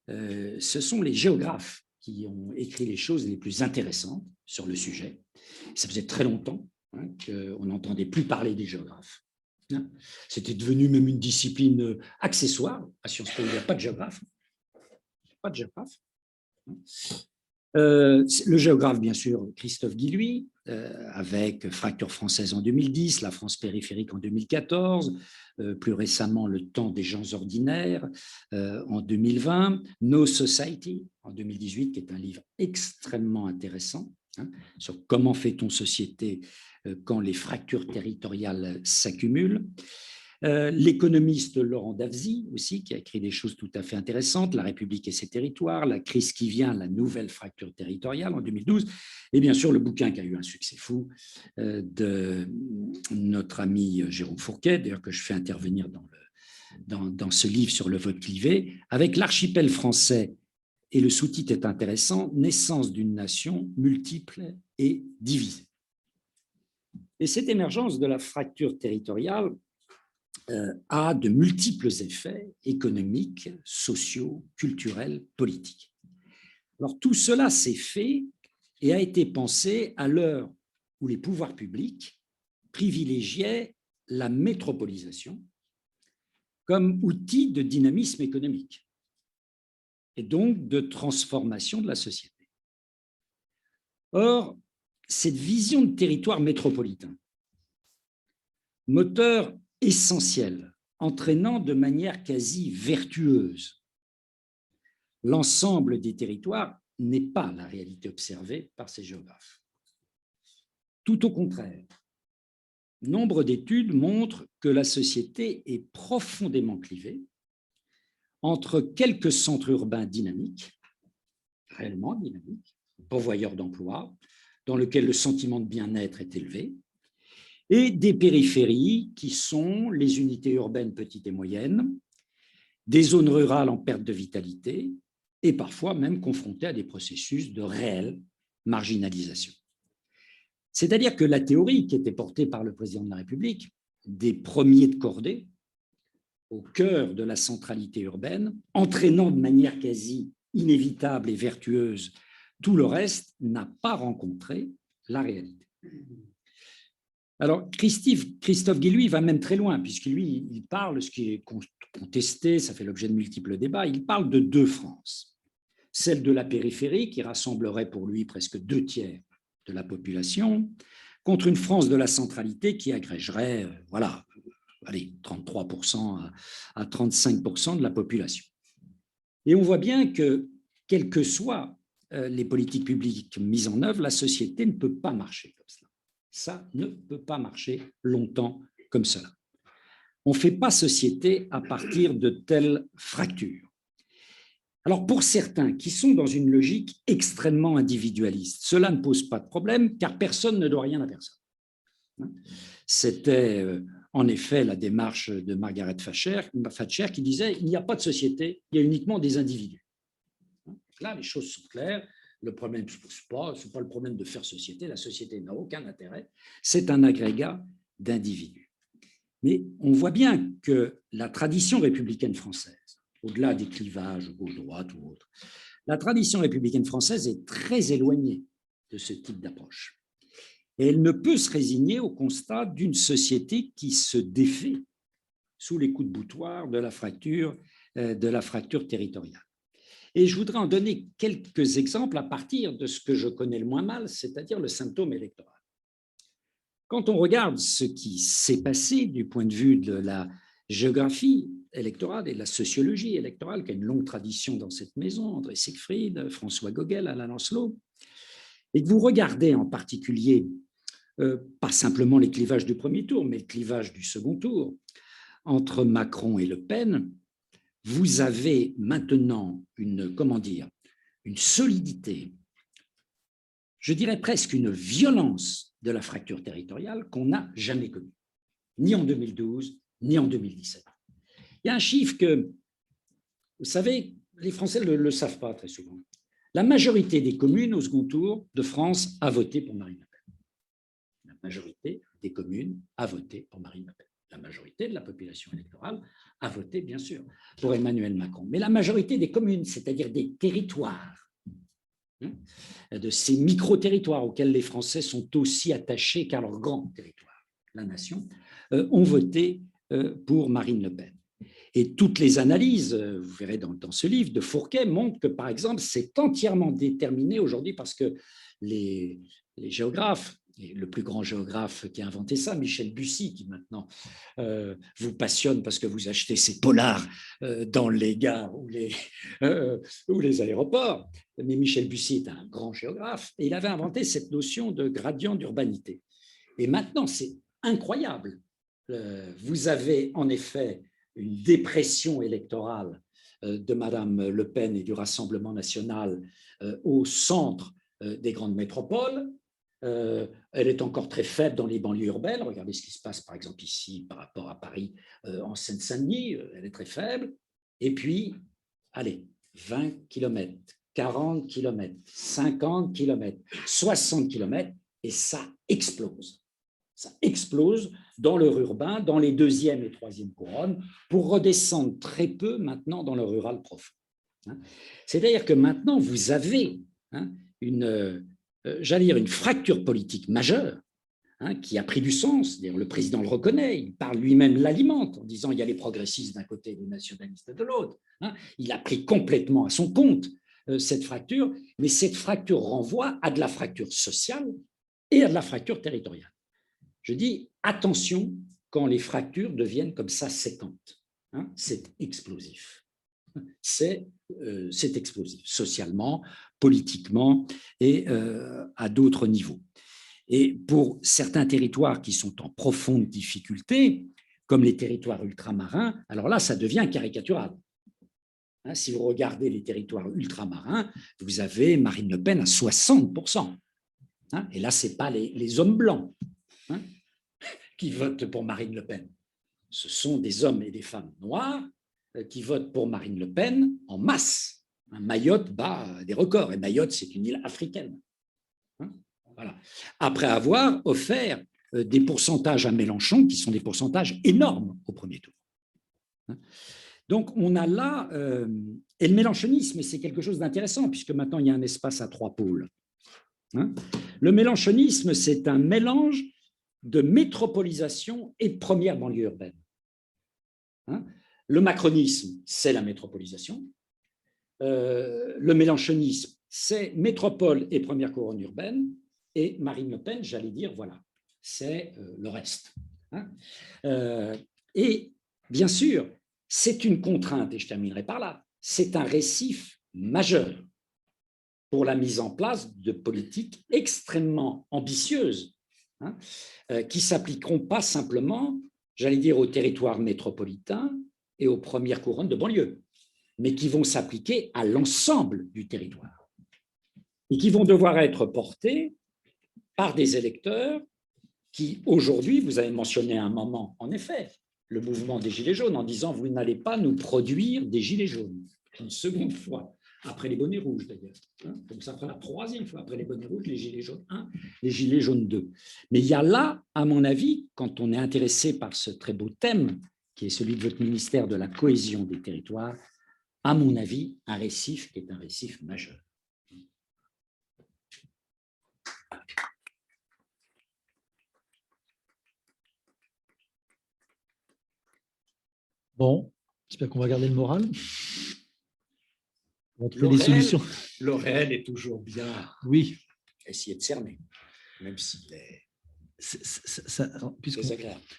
Speaker 2: ce sont les géographes qui ont écrit les choses les plus intéressantes sur le sujet. Ça faisait très longtemps qu'on n'entendait plus parler des géographes. C'était devenu même une discipline accessoire. À Sciences Po, il n'y a pas de géographe. Pas de géographe. Le géographe, bien sûr, Christophe Guilluy, avec Fracture française en 2010, La France périphérique en 2014, plus récemment Le temps des gens ordinaires en 2020, No Society en 2018, qui est un livre extrêmement intéressant sur comment fait-on société quand les fractures territoriales s'accumulent. L'économiste Laurent Davzy aussi, qui a écrit des choses tout à fait intéressantes, La République et ses territoires, La crise qui vient, la nouvelle fracture territoriale en 2012, et bien sûr le bouquin qui a eu un succès fou de notre ami Jérôme Fourquet, d'ailleurs que je fais intervenir dans ce livre sur le vote clivé, avec l'archipel français et le sous-titre est intéressant, « Naissance d'une nation multiple et divisée ». Et cette émergence de la fracture territoriale a de multiples effets économiques, sociaux, culturels, politiques. Alors tout cela s'est fait et a été pensé à l'heure où les pouvoirs publics privilégiaient la métropolisation comme outil de dynamisme économique et donc de transformation de la société. Or, cette vision de territoire métropolitain, moteur essentiel, entraînant de manière quasi vertueuse l'ensemble des territoires, n'est pas la réalité observée par ces géographes. Tout au contraire, nombre d'études montrent que la société est profondément clivée entre quelques centres urbains dynamiques, réellement dynamiques, pourvoyeurs d'emplois, dans lesquels le sentiment de bien-être est élevé, et des périphéries qui sont les unités urbaines petites et moyennes, des zones rurales en perte de vitalité et parfois même confrontées à des processus de réelle marginalisation. C'est-à-dire que la théorie qui était portée par le président de la République, des premiers de cordée, au cœur de la centralité urbaine, entraînant de manière quasi inévitable et vertueuse tout le reste, n'a pas rencontré la réalité. Alors, Christophe Guilluy va même très loin, puisque lui, il parle, ce qui est contesté, ça fait l'objet de multiples débats, il parle de deux France. Celle de la périphérie, qui rassemblerait pour lui presque 2/3 de la population, contre une France de la centralité qui agrégerait, voilà, allez, 33% à 35% de la population. Et on voit bien que, quelles que soient les politiques publiques mises en œuvre, la société ne peut pas marcher comme cela. Ça ne peut pas marcher longtemps comme cela. On ne fait pas société à partir de telles fractures. Alors, pour certains qui sont dans une logique extrêmement individualiste, cela ne pose pas de problème car personne ne doit rien à personne. C'était en effet la démarche de Margaret Thatcher qui disait « il n'y a pas de société, il y a uniquement des individus ». Là, les choses sont claires. Le problème, ce n'est pas le problème de faire société. La société n'a aucun intérêt. C'est un agrégat d'individus. Mais on voit bien que la tradition républicaine française, au-delà des clivages gauche-droite ou autres, la tradition républicaine française est très éloignée de ce type d'approche. Et elle ne peut se résigner au constat d'une société qui se défait sous les coups de boutoir de la fracture territoriale. Et je voudrais en donner quelques exemples à partir de ce que je connais le moins mal, c'est-à-dire le symptôme électoral. Quand on regarde ce qui s'est passé du point de vue de la géographie électorale et de la sociologie électorale, qui a une longue tradition dans cette maison, André Siegfried, François Gogel, Alain Lancelot, et que vous regardez en particulier, pas simplement les clivages du premier tour, mais le clivage du second tour, entre Macron et Le Pen, vous avez maintenant une solidité, je dirais presque une violence de la fracture territoriale qu'on n'a jamais connue, ni en 2012, ni en 2017. Il y a un chiffre que, vous savez, les Français ne le savent pas très souvent. La majorité des communes au second tour de France a voté pour Marine Le Pen. La majorité des communes a voté pour Marine Le Pen. La majorité de la population électorale a voté, bien sûr, pour Emmanuel Macron. Mais la majorité des communes, c'est-à-dire des territoires, de ces micro-territoires auxquels les Français sont aussi attachés qu'à leur grand territoire, la nation, ont voté pour Marine Le Pen. Et toutes les analyses, vous verrez dans ce livre de Fourquet, montrent que, par exemple, c'est entièrement déterminé aujourd'hui parce que les géographes, et le plus grand géographe qui a inventé ça, Michel Bussy, qui maintenant vous passionne parce que vous achetez ses polars dans les gares ou les aéroports. Mais Michel Bussy est un grand géographe et il avait inventé cette notion de gradient d'urbanité. Et maintenant, c'est incroyable. Vous avez en effet une dépression électorale de Madame Le Pen et du Rassemblement national au centre des grandes métropoles. Elle est encore très faible dans les banlieues urbaines. Regardez ce qui se passe par exemple ici par rapport à Paris, en Seine-Saint-Denis, elle est très faible. Et puis, allez, 20 km, 40 km, 50 km, 60 km, et ça explose. Ça explose dans le urbain, dans les deuxième et troisième couronnes, pour redescendre très peu maintenant dans le rural profond. C'est-à-dire que maintenant, vous avez une fracture politique majeure qui a pris du sens. D'ailleurs, le président le reconnaît, il parle lui-même, l'alimente en disant il y a les progressistes d'un côté et les nationalistes de l'autre. Il a pris complètement à son compte cette fracture, mais cette fracture renvoie à de la fracture sociale et à de la fracture territoriale. Je dis attention quand les fractures deviennent comme ça séquentes. C'est explosif. C'est explosif, socialement, politiquement et à d'autres niveaux. Et pour certains territoires qui sont en profonde difficulté, comme les territoires ultramarins, alors là, ça devient caricatural. Si vous regardez les territoires ultramarins, vous avez Marine Le Pen à 60%. Et là, ce n'est pas les hommes blancs qui votent pour Marine Le Pen. Ce sont des hommes et des femmes noirs qui votent pour Marine Le Pen en masse. Mayotte bat des records, et Mayotte, c'est une île africaine. Voilà. Après avoir offert des pourcentages à Mélenchon, qui sont des pourcentages énormes au premier tour. Donc, on a là... et le mélenchonisme, c'est quelque chose d'intéressant, puisque maintenant, il y a un espace à trois pôles. Le mélenchonisme, c'est un mélange de métropolisation et de première banlieue urbaine. Le macronisme, c'est la métropolisation. Le mélenchonisme, c'est métropole et première couronne urbaine. Et Marine Le Pen, j'allais dire, voilà, c'est le reste. Et bien sûr, c'est une contrainte, et je terminerai par là, c'est un récif majeur pour la mise en place de politiques extrêmement ambitieuses, qui ne s'appliqueront pas simplement, j'allais dire, au territoire métropolitain et aux premières couronnes de banlieue, mais qui vont s'appliquer à l'ensemble du territoire et qui vont devoir être portées par des électeurs qui, aujourd'hui, vous avez mentionné à un moment, en effet, le mouvement des Gilets jaunes, en disant « vous n'allez pas nous produire des Gilets jaunes ». Une seconde fois, après les bonnets rouges d'ailleurs. Donc ça fera la troisième fois après les bonnets rouges, les Gilets jaunes 1, les Gilets jaunes 2. Mais il y a là, à mon avis, quand on est intéressé par ce très beau thème, qui est celui de votre ministère de la cohésion des territoires, à mon avis, un récif qui est un récif majeur.
Speaker 4: Bon, j'espère qu'on va garder le moral. On va trouver des solutions.
Speaker 2: Le réel est toujours bien.
Speaker 4: Oui.
Speaker 2: Essayer de cerner, même s'il est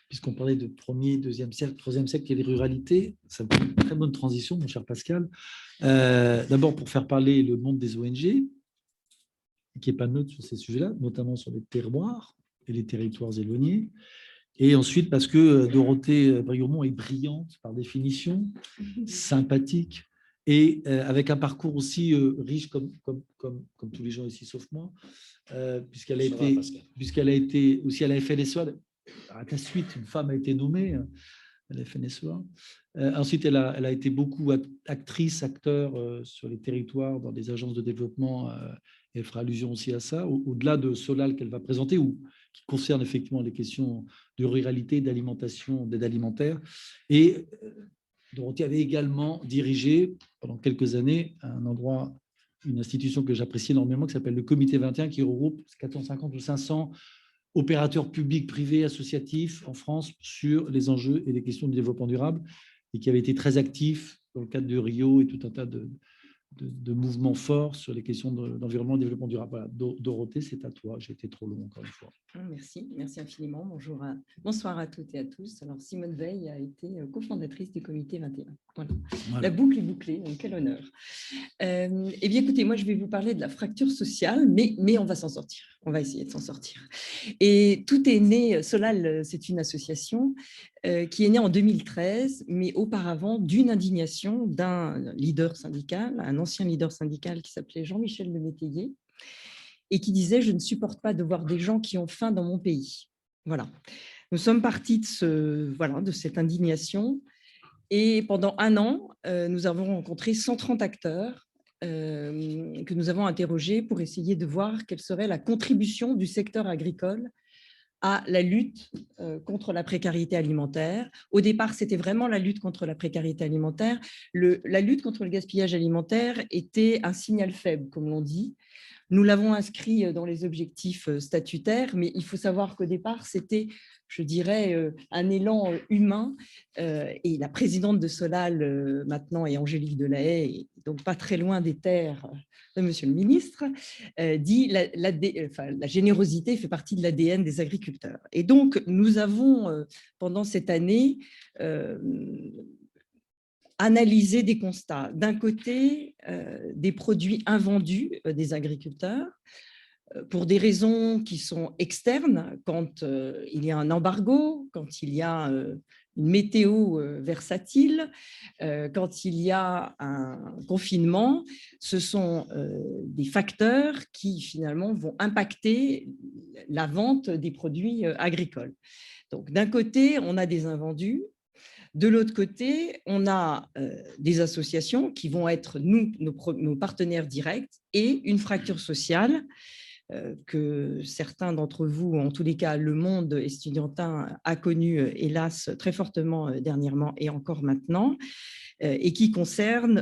Speaker 4: puisqu'on parlait de premier, deuxième siècle, troisième siècle et les ruralités, ça me fait une très bonne transition, mon cher Pascal. D'abord, pour faire parler le monde des ONG, qui n'est pas neutre sur ces sujets-là, notamment sur les terroirs et les territoires éloignés. Et ensuite, parce que Dorothée Brioumont est brillante par définition, sympathique, et avec un parcours aussi riche comme tous les gens ici, sauf moi, puisqu'elle a été aussi à la FNSEA. À ta suite, une femme a été nommée à la FNSEA. Ensuite, elle a été beaucoup actrice, acteur sur les territoires, dans des agences de développement. Elle fera allusion aussi à ça, au-delà de Solal qu'elle va présenter, qui concerne effectivement les questions de ruralité, d'alimentation, d'aide alimentaire. Et Dorothée avait également dirigé pendant quelques années une institution que j'apprécie énormément, qui s'appelle le Comité 21, qui regroupe 450 ou 500 opérateurs publics, privés, associatifs en France sur les enjeux et les questions du développement durable, et qui avait été très actif dans le cadre de Rio et tout un tas de mouvements forts sur les questions d'environnement et de développement durable. Voilà. Dorothée, c'est à toi. J'ai été trop long encore une fois.
Speaker 6: Merci infiniment. Bonsoir à toutes et à tous. Alors, Simone Veil a été cofondatrice du Comité 21. Voilà. La boucle est bouclée, donc quel honneur. Eh bien, écoutez, moi, je vais vous parler de la fracture sociale, mais on va s'en sortir. On va essayer de s'en sortir. Et tout est né, Solal, c'est une association qui est née en 2013, mais auparavant d'une indignation d'un leader syndical, un ancien leader syndical qui s'appelait Jean-Michel Lemétayer, et qui disait « Je ne supporte pas de voir des gens qui ont faim dans mon pays ». Voilà. Nous sommes partis de cette indignation, et pendant un an, nous avons rencontré 130 acteurs que nous avons interrogé pour essayer de voir quelle serait la contribution du secteur agricole à la lutte contre la précarité alimentaire. Au départ, c'était vraiment la lutte contre la précarité alimentaire. La lutte contre le gaspillage alimentaire était un signal faible, comme l'on dit. Nous l'avons inscrit dans les objectifs statutaires, mais il faut savoir qu'au départ, c'était, je dirais, un élan humain. Et la présidente de Solal, maintenant, est Angélique Delahaye, donc pas très loin des terres de Monsieur le ministre, dit la générosité fait partie de l'ADN des agriculteurs. Et donc, nous avons, pendant cette année, analyser des constats. D'un côté, des produits invendus des agriculteurs pour des raisons qui sont externes, quand il y a un embargo, quand il y a une météo versatile, quand il y a un confinement, ce sont des facteurs qui finalement vont impacter la vente des produits agricoles. Donc d'un côté, on a des invendus. De l'autre côté, on a des associations qui vont être nos partenaires directs et une fracture sociale que certains d'entre vous, en tous les cas le monde estudiantin, a connu hélas très fortement dernièrement et encore maintenant, et qui concerne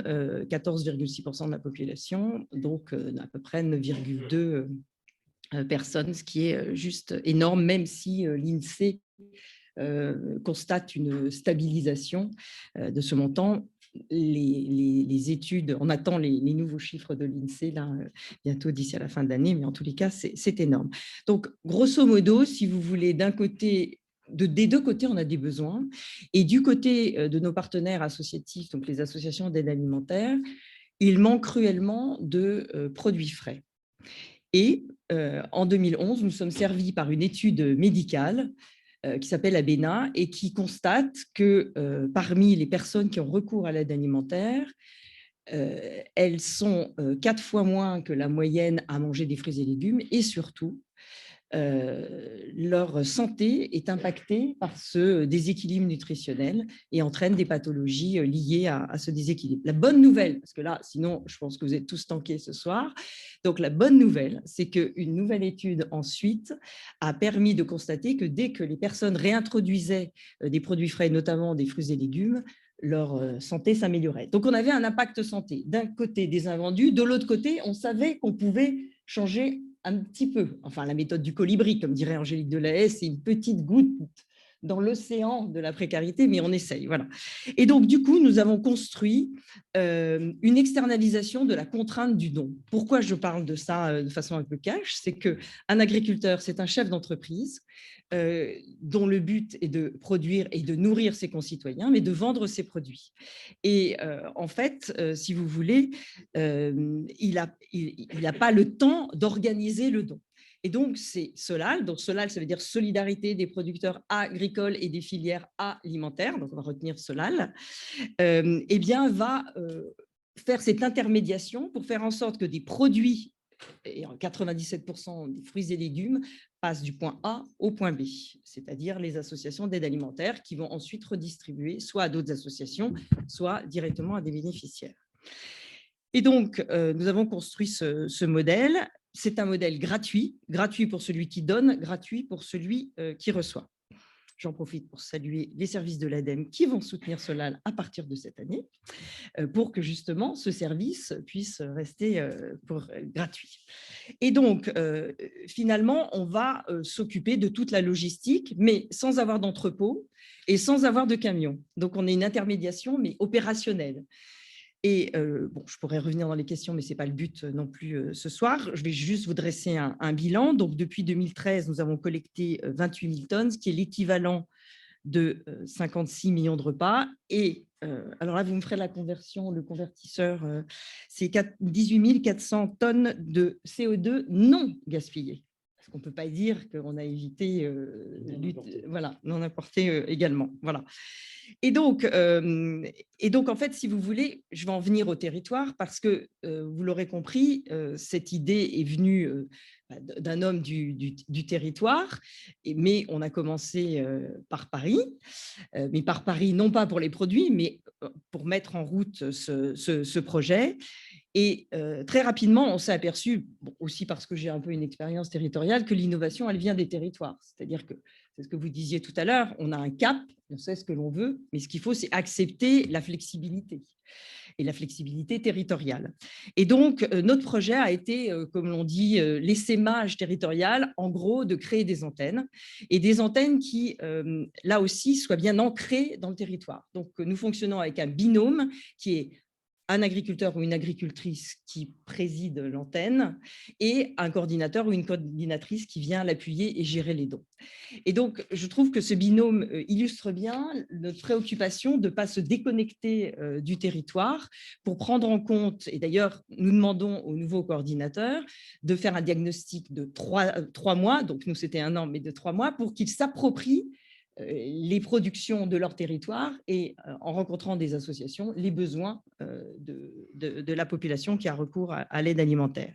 Speaker 6: 14,6% de la population, donc à peu près 9,2 personnes, ce qui est juste énorme, même si l'INSEE constate une stabilisation de ce montant. Les études, on attend les nouveaux chiffres de l'INSEE là, bientôt d'ici à la fin de l'année, mais en tous les cas, c'est énorme. Donc, grosso modo, si vous voulez, d'un côté, des deux côtés, on a des besoins. Et du côté de nos partenaires associatifs, donc les associations d'aide alimentaire, il manque cruellement de produits frais. Et en 2011, nous sommes servis par une étude médicale qui s'appelle ABENA et qui constate que parmi les personnes qui ont recours à l'aide alimentaire, elles sont 4 fois moins que la moyenne à manger des fruits et légumes et surtout, leur santé est impactée par ce déséquilibre nutritionnel et entraîne des pathologies liées à ce déséquilibre. La bonne nouvelle, parce que là, sinon, je pense que vous êtes tous tankés ce soir, donc la bonne nouvelle, c'est qu'une nouvelle étude ensuite a permis de constater que dès que les personnes réintroduisaient des produits frais, notamment des fruits et légumes, leur santé s'améliorait. Donc, on avait un impact santé. D'un côté, des invendus, de l'autre côté, on savait qu'on pouvait changer un petit peu. Enfin, la méthode du colibri, comme dirait Angélique Delahaye, c'est une petite goutte dans l'océan de la précarité, mais on essaye. Voilà. Et donc, du coup, nous avons construit une externalisation de la contrainte du don. Pourquoi je parle de ça de façon un peu cash? C'est qu'un agriculteur, c'est un chef d'entreprise dont le but est de produire et de nourrir ses concitoyens, mais de vendre ses produits. Et en fait, si vous voulez, il n'a pas le temps d'organiser le don. Et donc, c'est Solal. Donc, Solal, ça veut dire Solidarité des producteurs agricoles et des filières alimentaires. Donc, on va retenir Solal. Eh bien, va faire cette intermédiation pour faire en sorte que des produits, et en 97% des fruits et légumes, passent du point A au point B, c'est-à-dire les associations d'aide alimentaire qui vont ensuite redistribuer soit à d'autres associations, soit directement à des bénéficiaires. Et donc, nous avons construit ce modèle. C'est un modèle gratuit pour celui qui donne, gratuit pour celui qui reçoit. J'en profite pour saluer les services de l'ADEME qui vont soutenir Solal à partir de cette année pour que justement ce service puisse rester gratuit. Et donc, finalement, on va s'occuper de toute la logistique, mais sans avoir d'entrepôt et sans avoir de camion. Donc, on est une intermédiation, mais opérationnelle. Et bon, je pourrais revenir dans les questions, mais ce n'est pas le but non plus ce soir. Je vais juste vous dresser un bilan. Donc, depuis 2013, nous avons collecté 28 000 tonnes, ce qui est l'équivalent de 56 millions de repas. Et alors là, vous me ferez la conversion, le convertisseur, c'est 18 400 tonnes de CO2 non gaspillées. Parce qu'on ne peut pas dire qu'on a évité, voilà, non importé également. Voilà. Et donc, en fait, si vous voulez, je vais en venir au territoire parce que, vous l'aurez compris, cette idée est venue d'un homme du territoire, mais on a commencé par Paris, mais par Paris, non pas pour les produits, mais pour mettre en route ce projet. Et très rapidement, on s'est aperçu, aussi parce que j'ai un peu une expérience territoriale, que l'innovation, elle vient des territoires. C'est-à-dire que, c'est ce que vous disiez tout à l'heure, on a un cap, on sait ce que l'on veut, mais ce qu'il faut, c'est accepter la flexibilité et la flexibilité territoriale. Et donc, notre projet a été, comme l'on dit, l'essaimage territorial, en gros, de créer des antennes, et des antennes qui, là aussi, soient bien ancrées dans le territoire. Donc, nous fonctionnons avec un binôme qui est un agriculteur ou une agricultrice qui préside l'antenne et un coordinateur ou une coordinatrice qui vient l'appuyer et gérer les dons. Et donc, je trouve que ce binôme illustre bien notre préoccupation de ne pas se déconnecter du territoire pour prendre en compte, et d'ailleurs, nous demandons au nouveau coordinateur de faire un diagnostic de 3 mois, donc nous c'était 1 an, mais de 3 mois, pour qu'il s'approprie les productions de leur territoire et en rencontrant des associations, les besoins de la population qui a recours à l'aide alimentaire.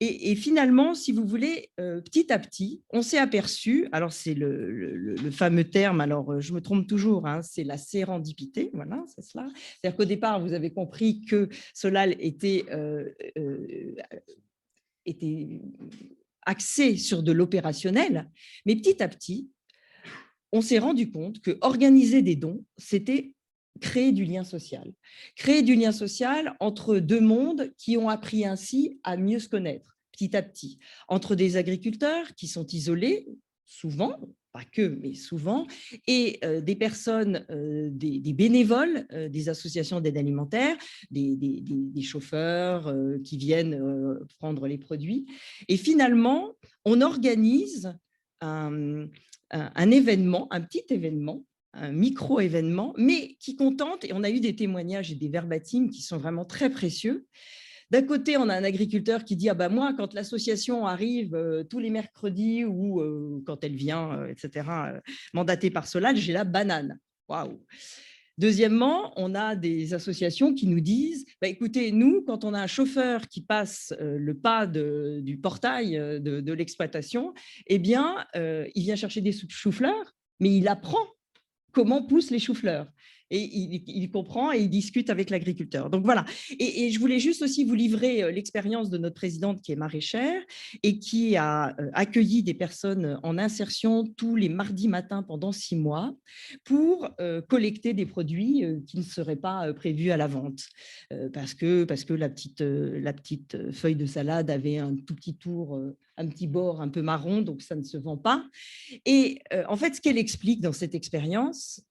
Speaker 6: Et finalement, si vous voulez, petit à petit, on s'est aperçu, alors c'est le fameux terme, alors je me trompe toujours, hein, c'est la sérendipité, voilà, c'est cela. C'est-à-dire qu'au départ, vous avez compris que Solal était axé sur de l'opérationnel, mais petit à petit, on s'est rendu compte que organiser des dons, c'était créer du lien social. Créer du lien social entre 2 mondes qui ont appris ainsi à mieux se connaître, petit à petit. Entre des agriculteurs qui sont isolés, souvent, pas que, mais souvent, et des personnes, des bénévoles, des associations d'aide alimentaire, des chauffeurs qui viennent prendre les produits. Et finalement, on organise un événement, un petit événement, un micro-événement, mais qui contente, et on a eu des témoignages et des verbatims qui sont vraiment très précieux. D'un côté, on a un agriculteur qui dit « Ah ben moi, quand l'association arrive tous les mercredis ou quand elle vient, etc., mandatée par Solal, j'ai la banane. » Waouh! Deuxièmement, on a des associations qui nous disent bah, « Écoutez, nous, quand on a un chauffeur qui passe le pas du portail de l'exploitation, eh bien, il vient chercher des choux-fleurs, mais il apprend comment poussent les choux-fleurs. Et il comprend et il discute avec l'agriculteur. » Donc voilà. Et je voulais juste aussi vous livrer l'expérience de notre présidente qui est maraîchère et qui a accueilli des personnes en insertion tous les mardis matins pendant 6 mois pour collecter des produits qui ne seraient pas prévus à la vente. Parce que la petite feuille de salade avait un tout petit tour, un petit bord un peu marron, donc ça ne se vend pas. Et en fait, ce qu'elle explique dans cette expérience,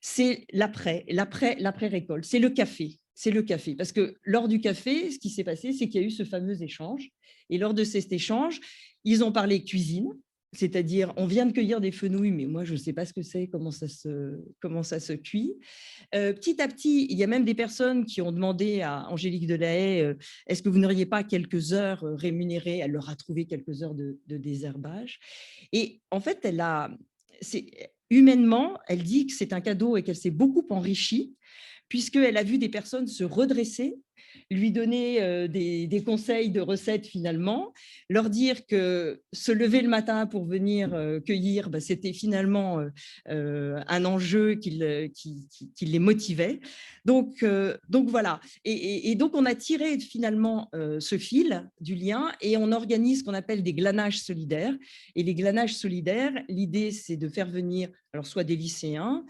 Speaker 6: c'est l'après-récolte, c'est le café. C'est le café. Parce que lors du café, ce qui s'est passé, c'est qu'il y a eu ce fameux échange. Et lors de cet échange, ils ont parlé cuisine, c'est-à-dire on vient de cueillir des fenouils, mais moi, je ne sais pas ce que c'est, comment ça se cuit. Petit à petit, il y a même des personnes qui ont demandé à Angélique Delahaye, est-ce que vous n'auriez pas quelques heures rémunérées? Elle leur a trouvé quelques heures de désherbage. Et en fait, humainement, elle dit que c'est un cadeau et qu'elle s'est beaucoup enrichie, puisqu'elle a vu des personnes se redresser, lui donner des conseils de recettes finalement, leur dire que se lever le matin pour venir cueillir, c'était finalement un enjeu qui les motivait. Donc voilà. Et donc on a tiré finalement ce fil du lien et on organise ce qu'on appelle des glanages solidaires. Et les glanages solidaires, l'idée c'est de faire venir alors soit des lycéens,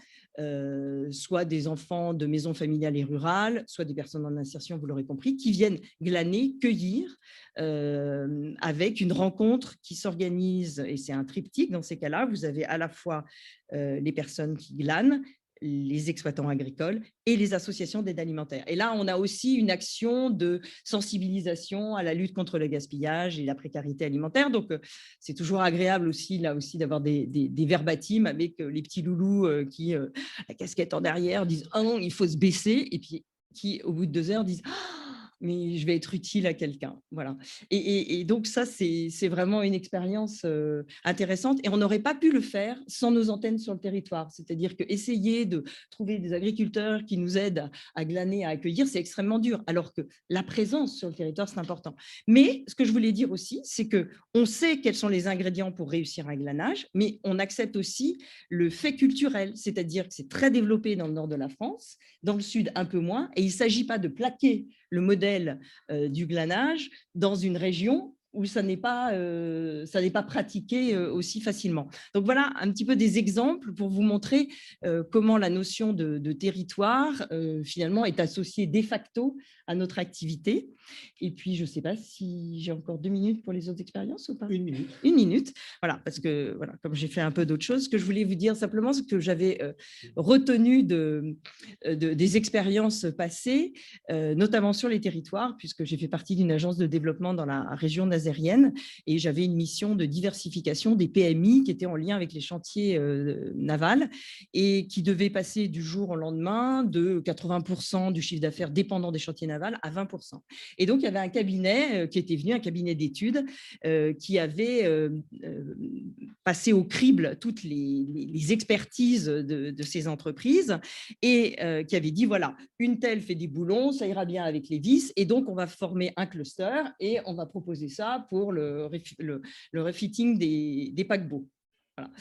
Speaker 6: soit des enfants de maisons familiales et rurales, soit des personnes en insertion, vous l'aurez compris, qui viennent glaner, cueillir, avec une rencontre qui s'organise, et c'est un triptyque dans ces cas-là, vous avez à la fois les personnes qui glanent, les exploitants agricoles et les associations d'aide alimentaire. Et là, on a aussi une action de sensibilisation à la lutte contre le gaspillage et la précarité alimentaire. Donc, c'est toujours agréable aussi, là aussi, d'avoir des verbatims avec les petits loulous qui, la casquette en arrière, disent « Ah non, il faut se baisser » et puis qui, au bout de 2 heures, disent « mais je vais être utile à quelqu'un. » Voilà. Et donc, ça, c'est vraiment une expérience intéressante. Et on n'aurait pas pu le faire sans nos antennes sur le territoire. C'est-à-dire qu'essayer de trouver des agriculteurs qui nous aident à glaner, à accueillir, c'est extrêmement dur. Alors que la présence sur le territoire, c'est important. Mais ce que je voulais dire aussi, c'est qu'on sait quels sont les ingrédients pour réussir un glanage, mais on accepte aussi le fait culturel. C'est-à-dire que c'est très développé dans le nord de la France, dans le sud un peu moins. Et il ne s'agit pas de plaquer le modèle du glanage dans une région où ça n'est pas pratiqué aussi facilement. Donc voilà un petit peu des exemples pour vous montrer comment la notion de territoire finalement est associée de facto à notre activité. Et puis, je ne sais pas si j'ai encore 2 minutes pour les autres expériences ou pas.
Speaker 2: 1 minute.
Speaker 6: 1 minute. Voilà, parce que voilà, comme j'ai fait un peu d'autres choses, ce que je voulais vous dire simplement, c'est que j'avais retenu des expériences passées, notamment sur les territoires, puisque j'ai fait partie d'une agence de développement dans la région nazérienne et j'avais une mission de diversification des PMI qui était en lien avec les chantiers navals et qui devait passer du jour au lendemain de 80% du chiffre d'affaires dépendant des chantiers navals à 20%. Et donc, il y avait un cabinet qui était venu, un cabinet d'études, qui avait passé au crible toutes les expertises de ces entreprises et qui avait dit, voilà, une telle fait des boulons, ça ira bien avec les vis, et donc on va former un cluster et on va proposer ça pour le refitting des paquebots. Voilà.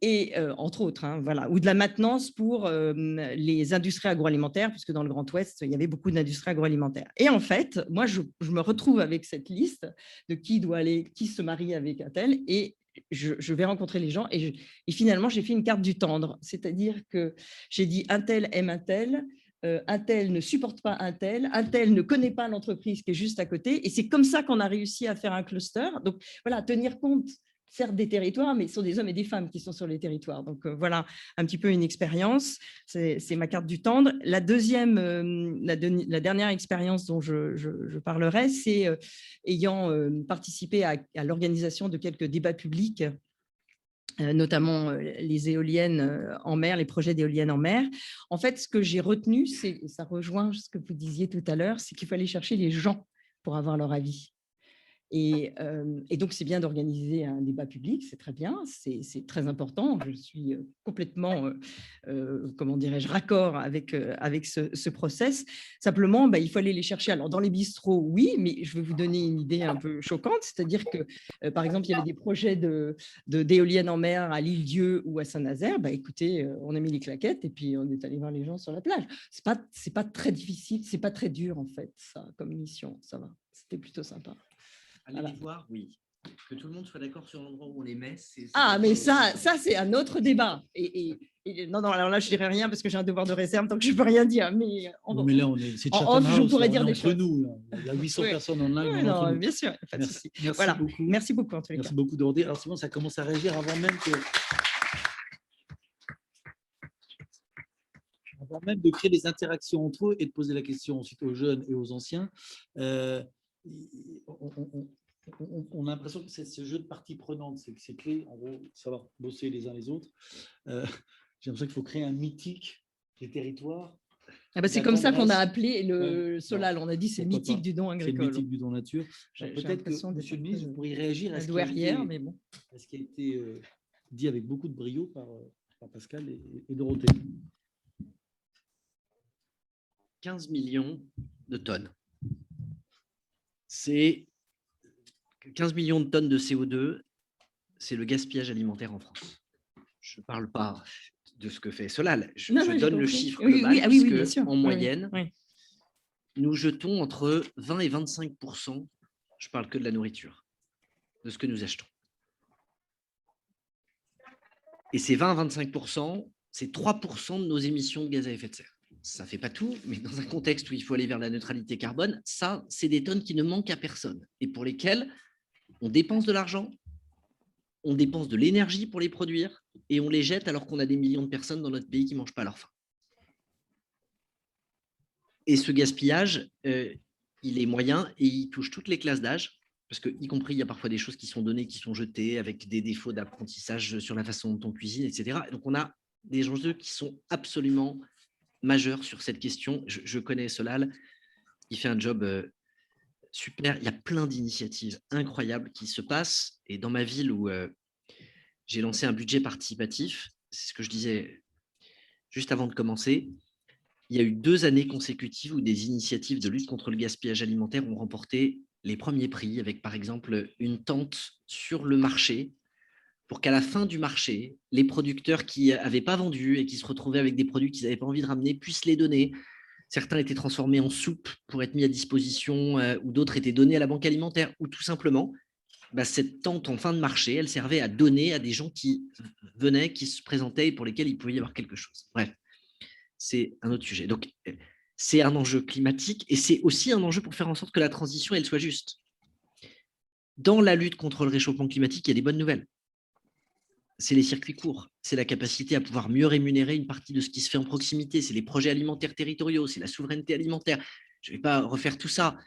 Speaker 6: Et entre autres, hein, voilà, ou de la maintenance pour les industries agroalimentaires, puisque dans le Grand Ouest, il y avait beaucoup d'industries agroalimentaires. Et en fait, moi, je me retrouve avec cette liste de qui doit aller, qui se marie avec un tel, et je vais rencontrer les gens. Et finalement, j'ai fait une carte du tendre, c'est-à-dire que j'ai dit un tel aime un tel ne supporte pas un tel ne connaît pas l'entreprise qui est juste à côté. Et c'est comme ça qu'on a réussi à faire un cluster. Donc voilà, tenir compte, certes des territoires, mais ce sont des hommes et des femmes qui sont sur les territoires. Donc voilà un petit peu une expérience. C'est ma carte du tendre. La deuxième, la dernière expérience dont je parlerai, c'est ayant participé à l'organisation de quelques débats publics, notamment les éoliennes en mer, les projets d'éoliennes en mer. En fait, ce que j'ai retenu, ça rejoint ce que vous disiez tout à l'heure, c'est qu'il fallait chercher les gens pour avoir leur avis. Et donc, c'est bien d'organiser un débat public, c'est très bien, c'est très important. Je suis complètement, comment dirais-je, raccord avec ce process. Simplement, il faut aller les chercher. Alors, dans les bistrots, oui, mais je vais vous donner une idée un peu choquante, c'est-à-dire que, par exemple, il y avait des projets d'éoliennes en mer à l'Île-Dieu ou à Saint-Nazaire. Écoutez, on a mis les claquettes et puis on est allé voir les gens sur la plage. C'est pas très difficile, c'est pas très dur, en fait, ça, comme mission, ça va. C'était plutôt sympa.
Speaker 5: Allez les voir, oui. Que tout le monde soit d'accord sur l'endroit où on les met.
Speaker 6: Mais ça c'est un autre débat. Non, alors là, je ne dirai rien parce que j'ai un devoir de réserve, donc je ne peux rien dire. Mais,
Speaker 4: mais là, c'est Chatham House,
Speaker 6: je pourrais dire des
Speaker 4: choses. Nous, là. Il y a 800 personnes en live.
Speaker 6: Non, bien sûr, pas de souci.
Speaker 4: Merci beaucoup.
Speaker 6: Merci beaucoup, en tous les cas.
Speaker 4: Merci beaucoup, Dorothée. Alors, sinon, ça commence à réagir avant même de créer des interactions entre eux et de poser la question ensuite aux jeunes et aux anciens. On a l'impression que c'est ce jeu de partie prenante, c'est clé, en gros, savoir bosser les uns les autres. J'ai l'impression qu'il faut créer un mythique des territoires.
Speaker 6: C'est comme ça qu'on a appelé le Solal. On a dit c'est le mythique du don agricole.
Speaker 4: C'est le mythique du don nature. Peut-être que, monsieur le ministre, vous pourriez réagir à ce qui a été dit avec beaucoup de brio par Pascal et Dorothée.
Speaker 5: 15 millions de tonnes. C'est 15 millions de tonnes de CO2, c'est le gaspillage alimentaire en France. Je ne parle pas de ce que fait Solal, je donne le chiffre global, parce qu'en moyenne, nous jetons entre 20 et 25%, je ne parle que de la nourriture, de ce que nous achetons. Et ces 20 à 25%, c'est 3% de nos émissions de gaz à effet de serre. Ça ne fait pas tout, mais dans un contexte où il faut aller vers la neutralité carbone, ça, c'est des tonnes qui ne manquent à personne et pour lesquelles on dépense de l'argent, on dépense de l'énergie pour les produire et on les jette alors qu'on a des millions de personnes dans notre pays qui ne mangent pas à leur faim. Et ce gaspillage, il est moyen et il touche toutes les classes d'âge, parce que, y compris, il y a parfois des choses qui sont données, qui sont jetées avec des défauts d'apprentissage sur la façon dont on cuisine, etc. Et donc, on a des enjeux qui sont absolument majeurs sur cette question. Je connais Solal, il fait un job super. Il y a plein d'initiatives incroyables qui se passent. Et dans ma ville où j'ai lancé un budget participatif, c'est ce que je disais juste avant de commencer, il y a eu 2 années consécutives où des initiatives de lutte contre le gaspillage alimentaire ont remporté les premiers prix, avec par exemple une tente sur le marché, pour qu'à la fin du marché, les producteurs qui n'avaient pas vendu et qui se retrouvaient avec des produits qu'ils n'avaient pas envie de ramener puissent les donner. certains étaient transformés en soupe pour être mis à disposition, ou d'autres étaient donnés à la banque alimentaire, ou tout simplement, cette tente en fin de marché, elle servait à donner à des gens qui venaient, qui se présentaient et pour lesquels il pouvait y avoir quelque chose. Bref, c'est un autre sujet. Donc, c'est un enjeu climatique et c'est aussi un enjeu pour faire en sorte que la transition, elle soit juste. Dans la lutte contre le réchauffement climatique, il y a des bonnes nouvelles. C'est les circuits courts, c'est la capacité à pouvoir mieux rémunérer une partie de ce qui se fait en proximité, c'est les projets alimentaires territoriaux, c'est la souveraineté alimentaire. Je ne vais pas refaire tout ça.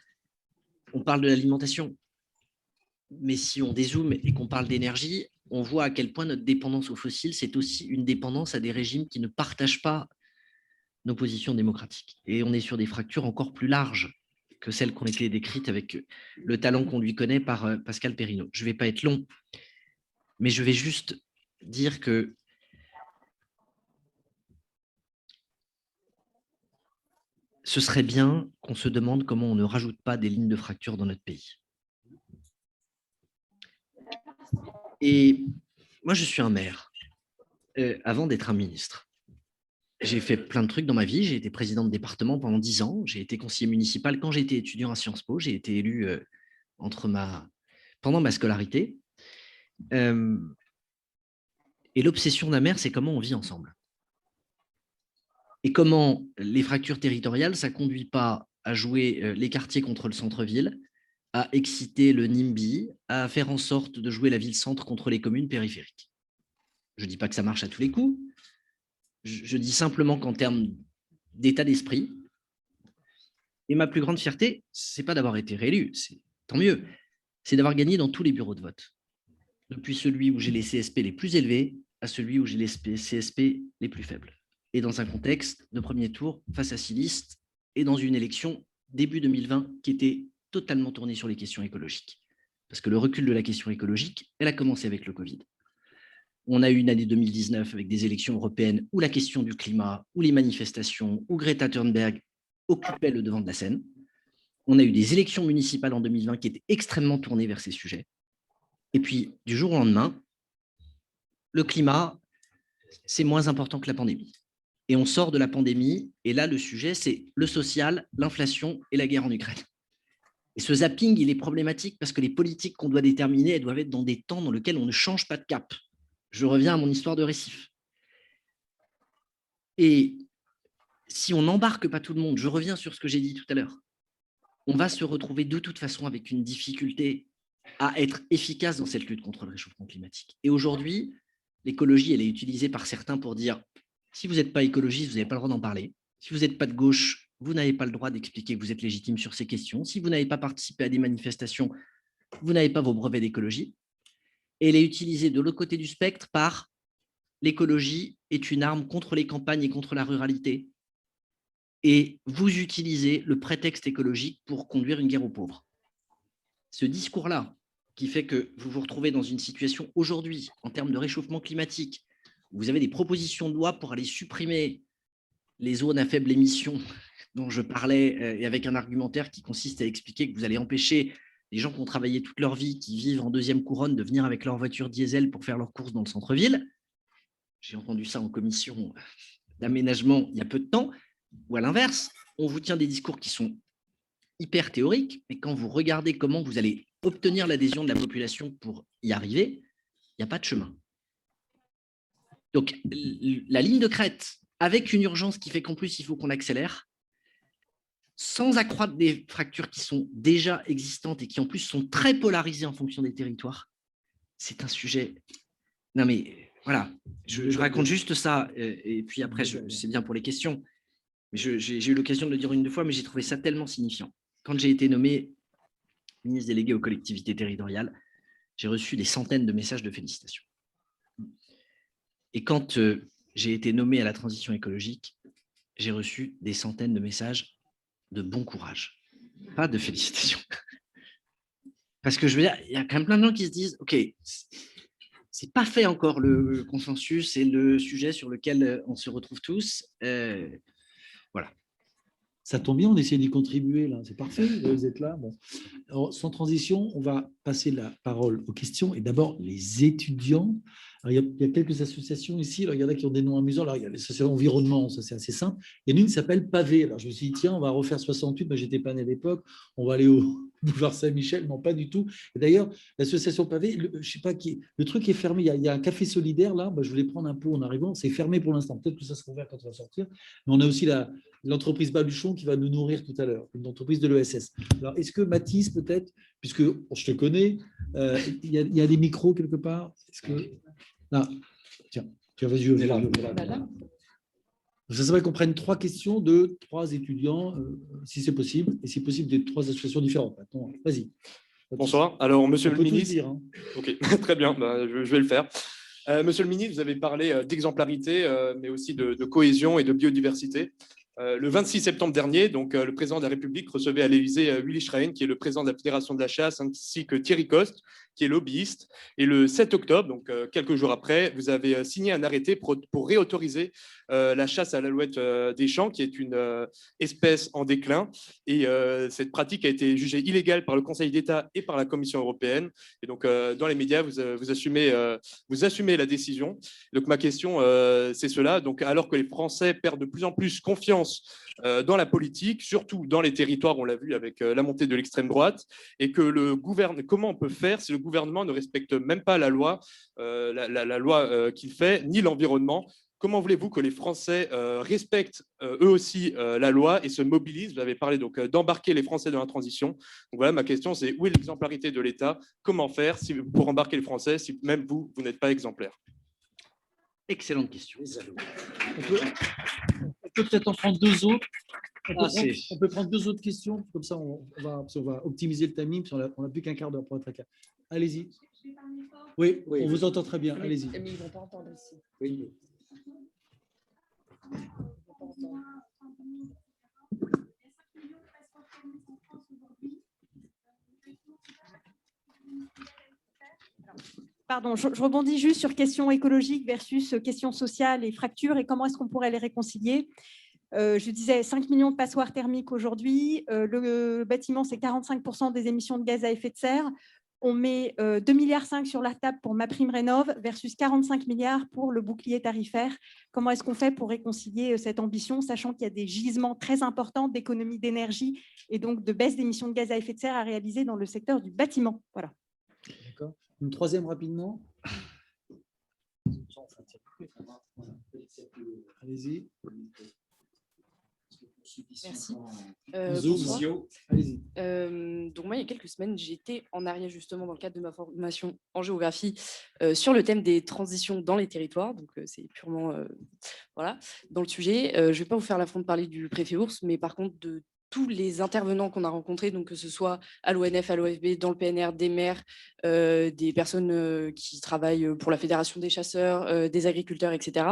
Speaker 5: On parle de l'alimentation. Mais si on dézoome et qu'on parle d'énergie, on voit à quel point notre dépendance aux fossiles, c'est aussi une dépendance à des régimes qui ne partagent pas nos positions démocratiques. Et on est sur des fractures encore plus larges que celles qui ont été décrites avec le talent qu'on lui connaît par Pascal Perrineau. Je ne vais pas être long, mais je vais juste dire que ce serait bien qu'on se demande comment on ne rajoute pas des lignes de fracture dans notre pays. Et moi, je suis un maire, avant d'être un ministre. J'ai fait plein de trucs dans ma vie. J'ai été président de département pendant 10 ans. J'ai été conseiller municipal quand j'étais étudiant à Sciences Po. J'ai été élu pendant ma scolarité. Et l'obsession d'un maire, c'est comment on vit ensemble. Et comment les fractures territoriales, ça ne conduit pas à jouer les quartiers contre le centre-ville, à exciter le NIMBY, à faire en sorte de jouer la ville-centre contre les communes périphériques. Je ne dis pas que ça marche à tous les coups. Je dis simplement qu'en termes d'état d'esprit, et ma plus grande fierté, ce n'est pas d'avoir été réélu, tant mieux, c'est d'avoir gagné dans tous les bureaux de vote. Depuis celui où j'ai les CSP les plus élevés à celui où j'ai les CSP les plus faibles. Et dans un contexte de premier tour face à 6 listes et dans une élection début 2020 qui était totalement tournée sur les questions écologiques. Parce que le recul de la question écologique, elle a commencé avec le Covid. On a eu une année 2019 avec des élections européennes où la question du climat, où les manifestations, où Greta Thunberg occupait le devant de la scène. On a eu des élections municipales en 2020 qui étaient extrêmement tournées vers ces sujets. Et puis, du jour au lendemain, le climat, c'est moins important que la pandémie. Et on sort de la pandémie, et là, le sujet, c'est le social, l'inflation et la guerre en Ukraine. Et ce zapping, il est problématique parce que les politiques qu'on doit déterminer, elles doivent être dans des temps dans lesquels on ne change pas de cap. Je reviens à mon histoire de récif. Et si on n'embarque pas tout le monde, je reviens sur ce que j'ai dit tout à l'heure, on va se retrouver de toute façon avec une difficulté à être efficace dans cette lutte contre le réchauffement climatique. Et aujourd'hui, l'écologie, elle est utilisée par certains pour dire si vous n'êtes pas écologiste, vous n'avez pas le droit d'en parler. Si vous n'êtes pas de gauche, vous n'avez pas le droit d'expliquer que vous êtes légitime sur ces questions. Si vous n'avez pas participé à des manifestations, vous n'avez pas vos brevets d'écologie. Et elle est utilisée de l'autre côté du spectre par l'écologie est une arme contre les campagnes et contre la ruralité. Et vous utilisez le prétexte écologique pour conduire une guerre aux pauvres. Ce discours-là, qui fait que vous vous retrouvez dans une situation aujourd'hui, en termes de réchauffement climatique, où vous avez des propositions de loi pour aller supprimer les zones à faible émission dont je parlais, et avec un argumentaire qui consiste à expliquer que vous allez empêcher les gens qui ont travaillé toute leur vie, qui vivent en deuxième couronne, de venir avec leur voiture diesel pour faire leurs courses dans le centre-ville. J'ai entendu ça en commission d'aménagement il y a peu de temps. Ou à l'inverse, on vous tient des discours qui sont hyper théoriques, mais quand vous regardez comment vous allez obtenir l'adhésion de la population pour y arriver, il n'y a pas de chemin. Donc, la ligne de crête, avec une urgence qui fait qu'en plus, il faut qu'on accélère, sans accroître des fractures qui sont déjà existantes et qui en plus sont très polarisées en fonction des territoires, c'est un sujet... Non mais voilà, je raconte juste ça, et puis après, c'est bien pour les questions. Mais j'ai eu l'occasion de le dire une fois, mais j'ai trouvé ça tellement signifiant. Quand j'ai été nommé ministre délégué aux collectivités territoriales, j'ai reçu des centaines de messages de félicitations. Et quand j'ai été nommé à la transition écologique, j'ai reçu des centaines de messages de bon courage, pas de félicitations. Parce que je veux dire, il y a quand même plein de gens qui se disent, OK, c'est pas fait encore le consensus et le sujet sur lequel on se retrouve tous. Voilà.
Speaker 4: Ça tombe bien, on essaie d'y contribuer, là. C'est parfait, vous êtes là. Bon. Alors, sans transition, on va passer la parole aux questions. Et d'abord, les étudiants. Alors, il y a quelques associations ici. Alors, il y en a qui ont des noms amusants. Alors, il y a l'association Environnement, ça c'est assez simple. Il y en a une qui s'appelle Pavé. Alors, je me suis dit, tiens, on va refaire 68. Moi, j'étais pas né à l'époque. On va aller au boulevard Saint-Michel. Non, pas du tout. Et d'ailleurs, l'association Pavé, je sais pas qui, le truc est fermé. Il y a un café solidaire là. Je voulais prendre un pot en arrivant. C'est fermé pour l'instant. Peut-être que ça sera ouvert quand on va sortir. Mais on a aussi l'entreprise Baluchon qui va nous nourrir tout à l'heure, une entreprise de l'ESS. Alors, est-ce que Mathis, peut-être, puisque je te connais, il y a des micros quelque part. Est-ce que... Là, tiens, tu as vas-y, voilà. Ça serait qu'on prenne 3 questions de 3 étudiants, si c'est possible, et si possible des 3 associations différentes. Attends, vas-y.
Speaker 7: Bonsoir. Alors, monsieur le ministre.
Speaker 4: Dire, hein.
Speaker 7: Ok, très bien, je vais le faire. Monsieur le ministre, vous avez parlé d'exemplarité, mais aussi de cohésion et de biodiversité. Le 26 septembre dernier, donc, le président de la République recevait à l'Élysée Willy Schrein, qui est le président de la Fédération de la chasse, ainsi que Thierry Coste, qui est lobbyiste. Et le 7 octobre, donc quelques jours après, vous avez signé un arrêté pour réautoriser la chasse à l'alouette des champs, qui est une espèce en déclin. Et cette pratique a été jugée illégale par le Conseil d'État et par la Commission européenne. Et donc, dans les médias, vous assumez la décision. Donc, ma question, c'est cela. Donc, alors que les Français perdent de plus en plus confiance dans la politique, surtout dans les territoires, on l'a vu avec la montée de l'extrême droite, et que comment on peut faire si le gouvernement ne respecte même pas la loi, la loi qu'il fait, ni l'environnement? Comment voulez-vous que les Français respectent eux aussi la loi et se mobilisent? Vous avez parlé donc d'embarquer les Français dans la transition. Donc voilà, ma question, c'est où est l'exemplarité de l'État? Comment faire pour embarquer les Français si même vous n'êtes pas exemplaire?
Speaker 5: Excellente question.
Speaker 4: On peut peut-être en prendre 2 autres. On peut prendre 2 autres questions, comme ça on va optimiser le timing, parce qu'on n'a plus qu'un quart d'heure pour être à 4. Allez-y. Oui, on vous entend très bien, allez-y.
Speaker 6: Mais ils ne vont pas entendre ici.
Speaker 2: Oui.
Speaker 8: Pardon, je rebondis juste sur questions écologiques versus questions sociales et fractures et comment est-ce qu'on pourrait les réconcilier. Je disais 5 millions de passoires thermiques aujourd'hui. Le bâtiment, c'est 45% des émissions de gaz à effet de serre. On met 2,5 milliards sur la table pour MaPrimeRénov' versus 45 milliards pour le bouclier tarifaire. Comment est-ce qu'on fait pour réconcilier cette ambition, sachant qu'il y a des gisements très importants d'économie d'énergie et donc de baisse d'émissions de gaz à effet de serre à réaliser dans le secteur du bâtiment? Voilà.
Speaker 4: D'accord. Une troisième rapidement. Allez-y.
Speaker 9: Merci.
Speaker 4: Donc
Speaker 9: moi, il y a quelques semaines, j'étais en Ariège justement dans le cadre de ma formation en géographie sur le thème des transitions dans les territoires. Donc c'est purement voilà, dans le sujet. Je ne vais pas vous faire l'affront de parler du préfet Ours, mais par contre de tous les intervenants qu'on a rencontrés, donc que ce soit à l'ONF, à l'OFB, dans le PNR, des maires, des personnes qui travaillent pour la Fédération des chasseurs, des agriculteurs, etc.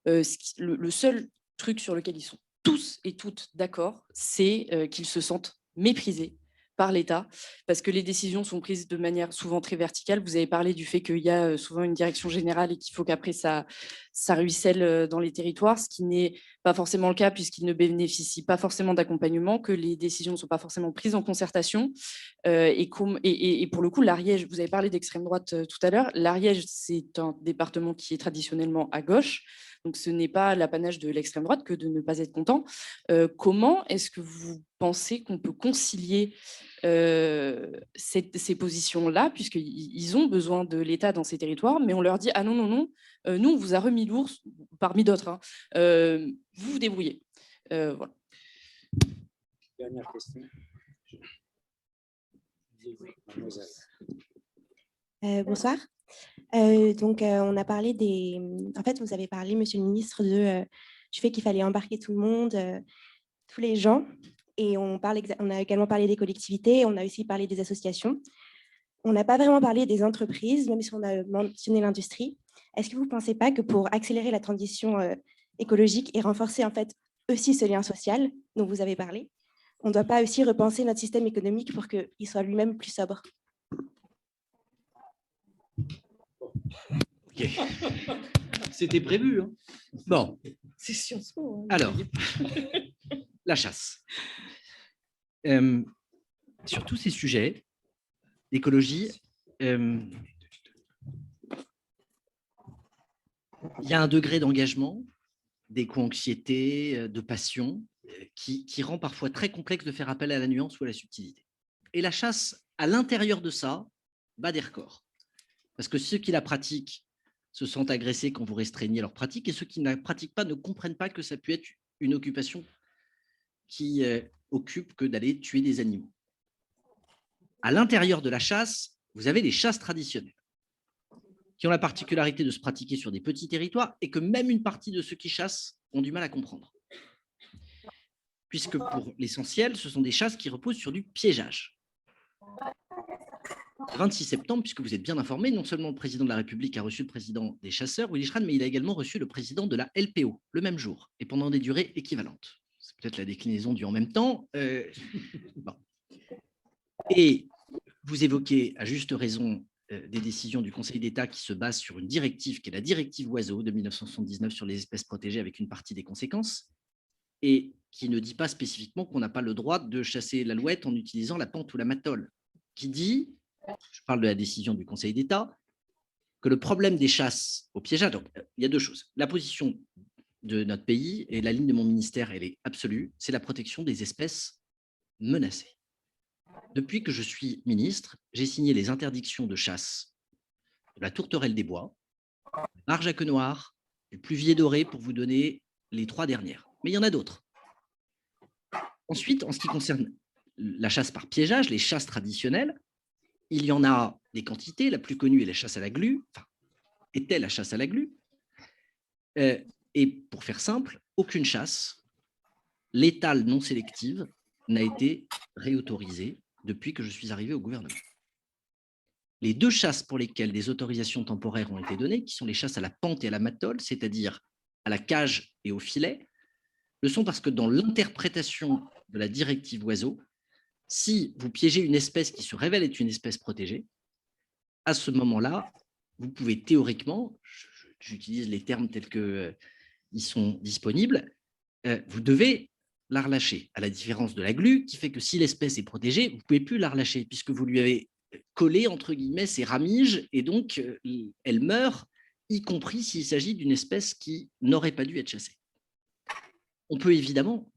Speaker 9: Le seul truc sur lequel ils sont tous et toutes d'accord, c'est qu'ils se sentent méprisés par l'État, parce que les décisions sont prises de manière souvent très verticale. Vous avez parlé du fait qu'il y a souvent une direction générale et qu'il faut qu'après ça ruisselle dans les territoires, ce qui n'est pas forcément le cas puisqu'ils ne bénéficient pas forcément d'accompagnement, que les décisions ne sont pas forcément prises en concertation. Et pour le coup, l'Ariège, vous avez parlé d'extrême droite tout à l'heure, l'Ariège, c'est un département qui est traditionnellement à gauche, donc ce n'est pas l'apanage de l'extrême droite que de ne pas être content. Comment est-ce que vous pensez qu'on peut concilier ces positions-là, puisqu'ils ont besoin de l'État dans ces territoires, mais on leur dit « Ah non, non, non, nous, on vous a remis l'ours, parmi d'autres, hein, vous vous débrouillez. » Voilà.
Speaker 2: Dernière question.
Speaker 10: Bonsoir. On a parlé des... En fait, vous avez parlé, monsieur le ministre, du fait qu'il fallait embarquer tout le monde, tous les gens. Et on a également parlé des collectivités, on a aussi parlé des associations. On n'a pas vraiment parlé des entreprises, même si on a mentionné l'industrie. Est-ce que vous ne pensez pas que pour accélérer la transition écologique et renforcer en fait aussi ce lien social dont vous avez parlé, on ne doit pas aussi repenser notre système économique pour qu'il soit lui-même plus sobre?
Speaker 5: Okay.
Speaker 4: C'était prévu. Hein.
Speaker 5: Bon.
Speaker 6: C'est Sciences Po. Hein.
Speaker 5: Alors, la chasse. Sur tous ces sujets, l'écologie, il y a un degré d'engagement, d'éco-anxiété, de passion, qui rend parfois très complexe de faire appel à la nuance ou à la subtilité. Et la chasse, à l'intérieur de ça, bat des records. Parce que ceux qui la pratiquent se sentent agressés quand vous restreignez leur pratique, et ceux qui ne la pratiquent pas ne comprennent pas que ça peut être une occupation qui occupe que d'aller tuer des animaux. À l'intérieur de la chasse, vous avez les chasses traditionnelles, qui ont la particularité de se pratiquer sur des petits territoires et que même une partie de ceux qui chassent ont du mal à comprendre. Puisque pour l'essentiel, ce sont des chasses qui reposent sur du piégeage. Le 26 septembre, puisque vous êtes bien informés, non seulement le président de la République a reçu le président des chasseurs, Willy Schran, mais il a également reçu le président de la LPO le même jour et pendant des durées équivalentes. C'est peut-être la déclinaison du en même temps. Bon. Et vous évoquez à juste raison des décisions du Conseil d'État qui se basent sur une directive qui est la directive Oiseaux de 1979 sur les espèces protégées avec une partie des conséquences et qui ne dit pas spécifiquement qu'on n'a pas le droit de chasser l'alouette en utilisant la pente ou la matole, qui dit, je parle de la décision du Conseil d'État, que le problème des chasses au piégeage, donc il y a deux choses. La position de notre pays et la ligne de mon ministère, elle est absolue, c'est la protection des espèces menacées. Depuis que je suis ministre, j'ai signé les interdictions de chasse de la tourterelle des bois, de la marge à queue noire, du pluvier doré, pour vous donner les 3 dernières. Mais il y en a d'autres. Ensuite, en ce qui concerne la chasse par piégeage, les chasses traditionnelles, il y en a des quantités. La plus connue est la chasse à la glu, enfin, était la chasse à la glu. Et pour faire simple, aucune chasse létale non sélective n'a été réautorisée depuis que je suis arrivé au gouvernement. Les 2 chasses pour lesquelles des autorisations temporaires ont été données, qui sont les chasses à la pente et à la matole, c'est-à-dire à la cage et au filet, le sont parce que dans l'interprétation de la directive Oiseaux, si vous piégez une espèce qui se révèle être une espèce protégée, à ce moment-là, vous pouvez théoriquement, j'utilise les termes tels qu'ils sont disponibles, vous devez la relâcher, à la différence de la glu, qui fait que si l'espèce est protégée, vous ne pouvez plus la relâcher, puisque vous lui avez collé, entre guillemets, ses ramiges, et donc elle meurt, y compris s'il s'agit d'une espèce qui n'aurait pas dû être chassée. On peut évidemment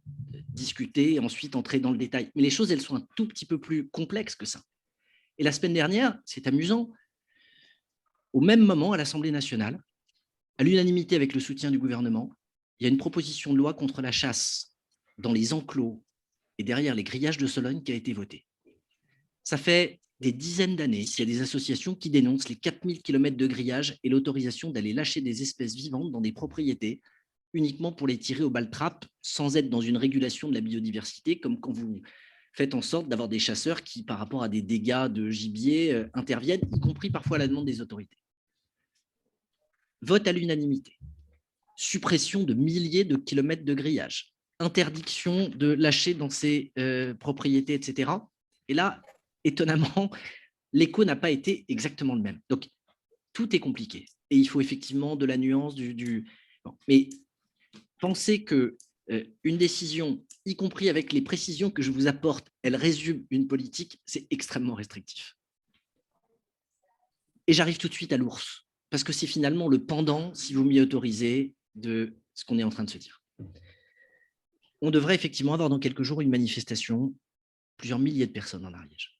Speaker 5: discuter, ensuite entrer dans le détail, mais les choses, elles sont un tout petit peu plus complexes que ça. Et la semaine dernière, c'est amusant, au même moment, à l'Assemblée nationale, à l'unanimité avec le soutien du gouvernement, il y a une proposition de loi contre la chasse dans les enclos et derrière les grillages de Sologne qui a été votée. Ça fait des dizaines d'années qu'il y a des associations qui dénoncent les 4000 km de grillage et l'autorisation d'aller lâcher des espèces vivantes dans des propriétés uniquement pour les tirer aux balles trappes sans être dans une régulation de la biodiversité, comme quand vous faites en sorte d'avoir des chasseurs qui, par rapport à des dégâts de gibier, interviennent, y compris parfois à la demande des autorités. Vote à l'unanimité. Suppression de milliers de kilomètres de grillage. Interdiction de lâcher dans ces propriétés, etc. Et là, étonnamment, l'écho n'a pas été exactement le même. Donc, tout est compliqué. Et il faut effectivement de la nuance, Bon, mais pensez que une décision, y compris avec les précisions que je vous apporte, elle résume une politique, c'est extrêmement restrictif. Et j'arrive tout de suite à l'ours, parce que c'est finalement le pendant, si vous m'y autorisez, de ce qu'on est en train de se dire. On devrait effectivement avoir dans quelques jours une manifestation, plusieurs milliers de personnes en Ariège,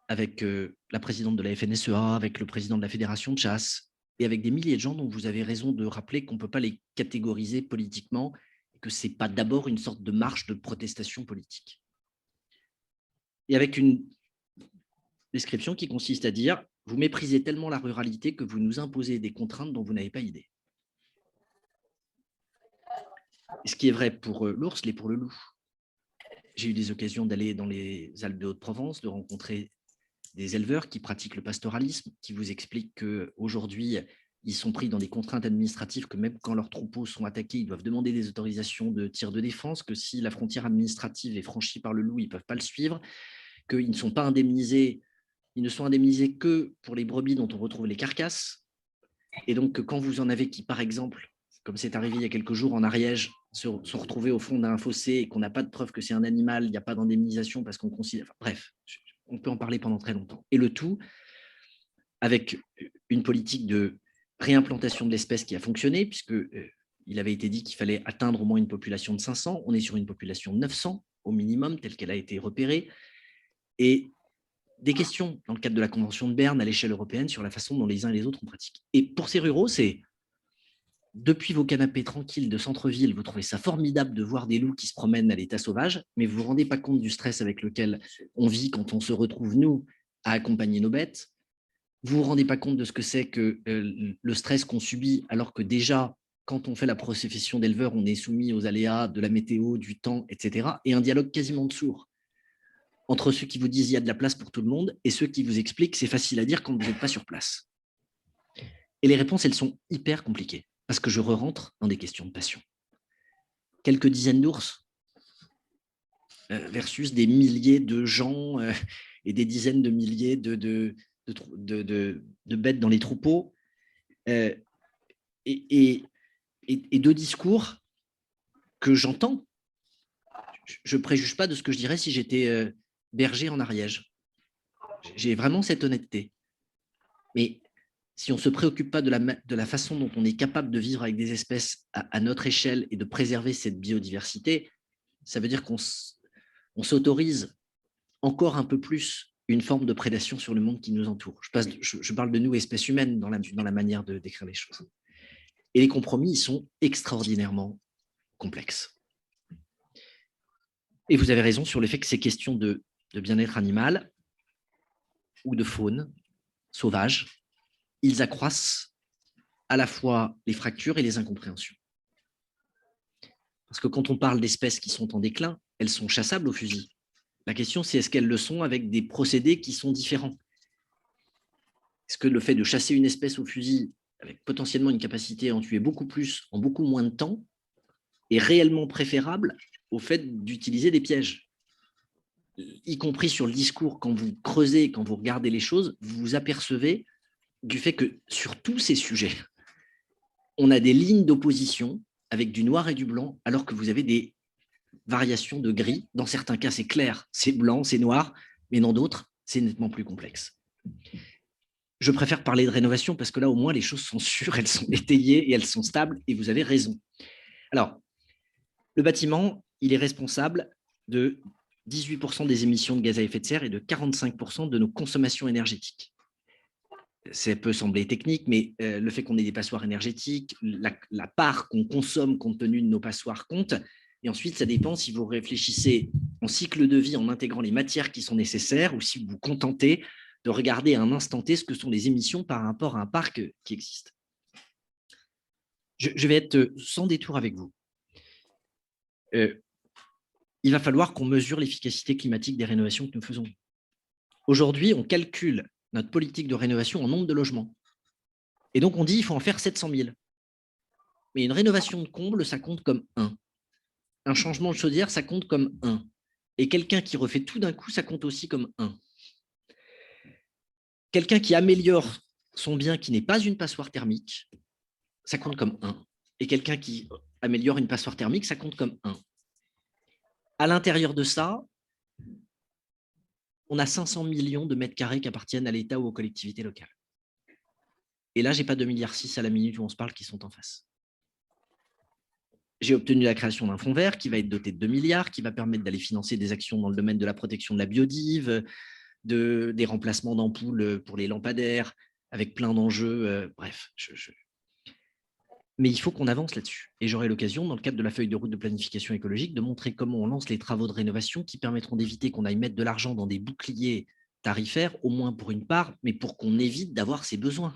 Speaker 5: avec la présidente de la FNSEA, avec le président de la Fédération de chasse, et avec des milliers de gens dont vous avez raison de rappeler qu'on ne peut pas les catégoriser politiquement, et que ce n'est pas d'abord une sorte de marche de protestation politique. Et avec une description qui consiste à dire « vous méprisez tellement la ruralité que vous nous imposez des contraintes dont vous n'avez pas idée ». Ce qui est vrai pour l'ours l'est pour le loup. J'ai eu des occasions d'aller dans les Alpes de Haute-Provence, de rencontrer des éleveurs qui pratiquent le pastoralisme, qui vous expliquent qu'aujourd'hui, ils sont pris dans des contraintes administratives, que même quand leurs troupeaux sont attaqués, ils doivent demander des autorisations de tir de défense, que si la frontière administrative est franchie par le loup, ils ne peuvent pas le suivre, qu'ils ne sont pas indemnisés, ils ne sont indemnisés que pour les brebis dont on retrouve les carcasses. Et donc, quand vous en avez qui, par exemple, comme c'est arrivé il y a quelques jours en Ariège, sont retrouvés au fond d'un fossé et qu'on n'a pas de preuve que c'est un animal, il n'y a pas d'indemnisation parce qu'on considère… Enfin, bref, on peut en parler pendant très longtemps. Et le tout avec une politique de réimplantation de l'espèce qui a fonctionné, puisque il avait été dit qu'il fallait atteindre au moins une population de 500. On est sur une population de 900 au minimum, telle qu'elle a été repérée. Et des questions dans le cadre de la Convention de Berne à l'échelle européenne sur la façon dont les uns et les autres ont pratiqué. Et pour ces ruraux, c'est depuis vos canapés tranquilles de centre-ville, vous trouvez ça formidable de voir des loups qui se promènent à l'état sauvage, mais vous ne vous rendez pas compte du stress avec lequel on vit quand on se retrouve, nous, à accompagner nos bêtes. Vous ne vous rendez pas compte de ce que c'est que le stress qu'on subit, alors que déjà, quand on fait la profession d'éleveur, on est soumis aux aléas de la météo, du temps, etc. Et un dialogue quasiment de sourds entre ceux qui vous disent il y a de la place pour tout le monde et ceux qui vous expliquent c'est facile à dire quand vous n'êtes pas sur place. Et les réponses, elles sont hyper compliquées parce que je re-rentre dans des questions de passion. Quelques dizaines d'ours versus des milliers de gens et des dizaines de milliers de bêtes dans les troupeaux et deux discours que j'entends. Je ne préjuge pas de ce que je dirais si j'étais berger en Ariège. J'ai vraiment cette honnêteté. Mais si on ne se préoccupe pas de la façon dont on est capable de vivre avec des espèces à notre échelle et de préserver cette biodiversité, ça veut dire qu'on s'autorise encore un peu plus une forme de prédation sur le monde qui nous entoure. Je parle de nous, espèces humaines, dans la manière de décrire les choses. Et les compromis, ils sont extraordinairement complexes. Et vous avez raison sur le fait que ces questions de bien-être animal ou de faune sauvage, ils accroissent à la fois les fractures et les incompréhensions. Parce que quand on parle d'espèces qui sont en déclin, elles sont chassables au fusil. La question, c'est est-ce qu'elles le sont avec des procédés qui sont différents? Est-ce que le fait de chasser une espèce au fusil avec potentiellement une capacité à en tuer beaucoup plus en beaucoup moins de temps est réellement préférable au fait d'utiliser des pièges? Y compris sur le discours, quand vous creusez, quand vous regardez les choses, vous vous apercevez du fait que sur tous ces sujets, on a des lignes d'opposition avec du noir et du blanc, alors que vous avez des variations de gris. Dans certains cas, c'est clair, c'est blanc, c'est noir, mais dans d'autres, c'est nettement plus complexe. Je préfère parler de rénovation parce que là, au moins, les choses sont sûres, elles sont étayées et elles sont stables, et vous avez raison. Alors, le bâtiment, il est responsable de 18% des émissions de gaz à effet de serre et de 45% de nos consommations énergétiques. Ça peut sembler technique, mais le fait qu'on ait des passoires énergétiques, la part qu'on consomme compte tenu de nos passoires compte. Et ensuite, ça dépend si vous réfléchissez en cycle de vie en intégrant les matières qui sont nécessaires ou si vous vous contentez de regarder à un instant T ce que sont les émissions par rapport à un parc qui existe. Je vais être sans détour avec vous. Il va falloir qu'on mesure l'efficacité climatique des rénovations que nous faisons. Aujourd'hui, on calcule notre politique de rénovation en nombre de logements. Et donc, on dit qu'il faut en faire 700 000. Mais une rénovation de comble, ça compte comme 1. Un changement de chaudière, ça compte comme 1. Et quelqu'un qui refait tout d'un coup, ça compte aussi comme 1. Quelqu'un qui améliore son bien qui n'est pas une passoire thermique, ça compte comme 1. Et quelqu'un qui améliore une passoire thermique, ça compte comme 1. À l'intérieur de ça, on a 500 millions de mètres carrés qui appartiennent à l'État ou aux collectivités locales. Et là, je n'ai pas 2,6 milliards à la minute où on se parle qui sont en face. J'ai obtenu la création d'un fonds vert qui va être doté de 2 milliards, qui va permettre d'aller financer des actions dans le domaine de la protection de la biodive, des remplacements d'ampoules pour les lampadaires, avec plein d'enjeux. Bref, mais il faut qu'on avance là-dessus. Et j'aurai l'occasion, dans le cadre de la feuille de route de planification écologique, de montrer comment on lance les travaux de rénovation qui permettront d'éviter qu'on aille mettre de l'argent dans des boucliers tarifaires, au moins pour une part, mais pour qu'on évite d'avoir ces besoins.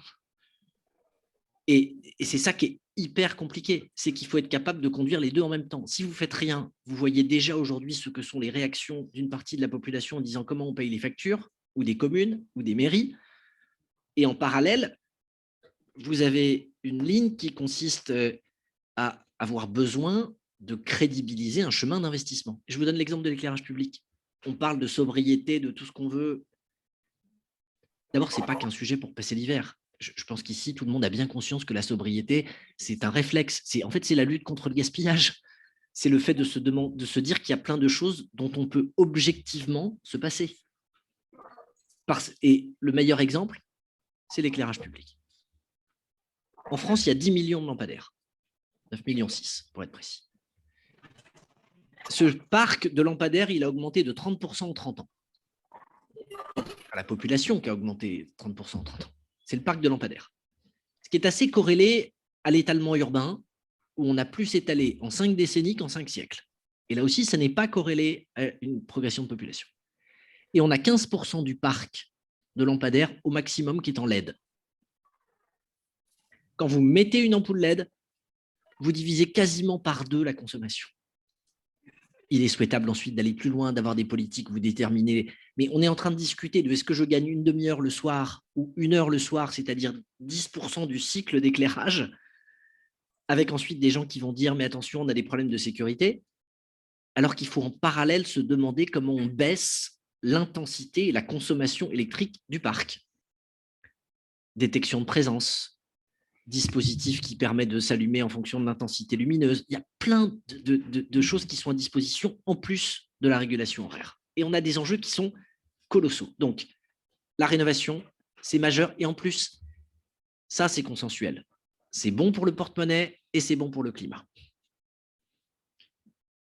Speaker 5: Et c'est ça qui est hyper compliqué, c'est qu'il faut être capable de conduire les deux en même temps. Si vous ne faites rien, vous voyez déjà aujourd'hui ce que sont les réactions d'une partie de la population en disant comment on paye les factures, ou des communes, ou des mairies. Et en parallèle, vous avez une ligne qui consiste à avoir besoin de crédibiliser un chemin d'investissement. Je vous donne l'exemple de l'éclairage public. On parle de sobriété, de tout ce qu'on veut. D'abord, ce n'est pas qu'un sujet pour passer l'hiver. Je pense qu'ici, tout le monde a bien conscience que la sobriété, c'est un réflexe. En fait, c'est la lutte contre le gaspillage. C'est le fait de se dire qu'il y a plein de choses dont on peut objectivement se passer. Et le meilleur exemple, c'est l'éclairage public. En France, il y a 10 millions de lampadaires. 9,6 millions pour être précis. Ce parc de lampadaires, il a augmenté de 30% en 30 ans. La population qui a augmenté 30% en 30 ans. C'est le parc de lampadaires. Ce qui est assez corrélé à l'étalement urbain, où on a plus étalé en 5 décennies qu'en 5 siècles. Et là aussi, ça n'est pas corrélé à une progression de population. Et on a 15% du parc de lampadaires au maximum qui est en LED. Quand vous mettez une ampoule LED, vous divisez quasiment par 2 la consommation. Il est souhaitable ensuite d'aller plus loin, d'avoir des politiques où vous déterminez. Mais on est en train de discuter de est-ce que je gagne une demi-heure le soir ou 1 heure le soir, c'est-à-dire 10% du cycle d'éclairage, avec ensuite des gens qui vont dire mais attention, on a des problèmes de sécurité, alors qu'il faut en parallèle se demander comment on baisse l'intensité et la consommation électrique du parc. Détection de présence, dispositif qui permet de s'allumer en fonction de l'intensité lumineuse. Il y a plein de choses qui sont à disposition en plus de la régulation horaire. Et on a des enjeux qui sont colossaux. Donc, la rénovation, c'est majeur. Et en plus, ça, c'est consensuel. C'est bon pour le porte-monnaie et c'est bon pour le climat.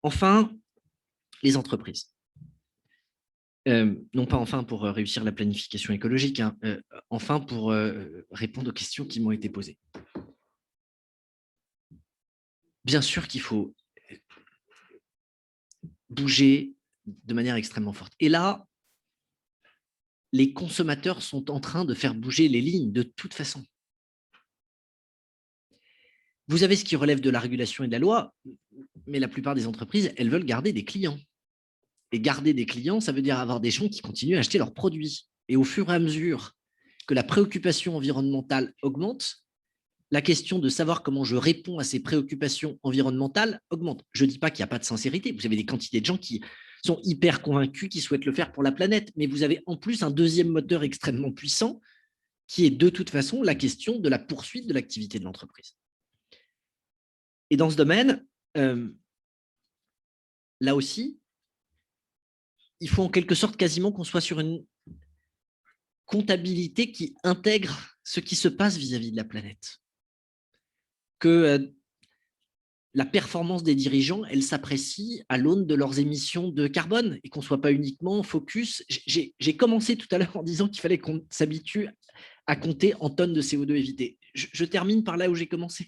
Speaker 5: Enfin, les entreprises. Non pas enfin pour réussir la planification écologique, hein, enfin pour répondre aux questions qui m'ont été posées. Bien sûr qu'il faut bouger de manière extrêmement forte. Et là, les consommateurs sont en train de faire bouger les lignes de toute façon. Vous avez ce qui relève de la régulation et de la loi, mais la plupart des entreprises, elles veulent garder des clients. Et garder des clients, ça veut dire avoir des gens qui continuent à acheter leurs produits. Et au fur et à mesure que la préoccupation environnementale augmente, la question de savoir comment je réponds à ces préoccupations environnementales augmente. Je ne dis pas qu'il n'y a pas de sincérité. Vous avez des quantités de gens qui sont hyper convaincus, qui souhaitent le faire pour la planète. Mais vous avez en plus un deuxième moteur extrêmement puissant qui est de toute façon la question de la poursuite de l'activité de l'entreprise. Et dans ce domaine, là aussi, il faut en quelque sorte quasiment qu'on soit sur une comptabilité qui intègre ce qui se passe vis-à-vis de la planète. Que la performance des dirigeants, elle s'apprécie à l'aune de leurs émissions de carbone et qu'on ne soit pas uniquement focus. J'ai commencé tout à l'heure en disant qu'il fallait qu'on s'habitue à compter en tonnes de CO2 évitées. Je termine par là où j'ai commencé.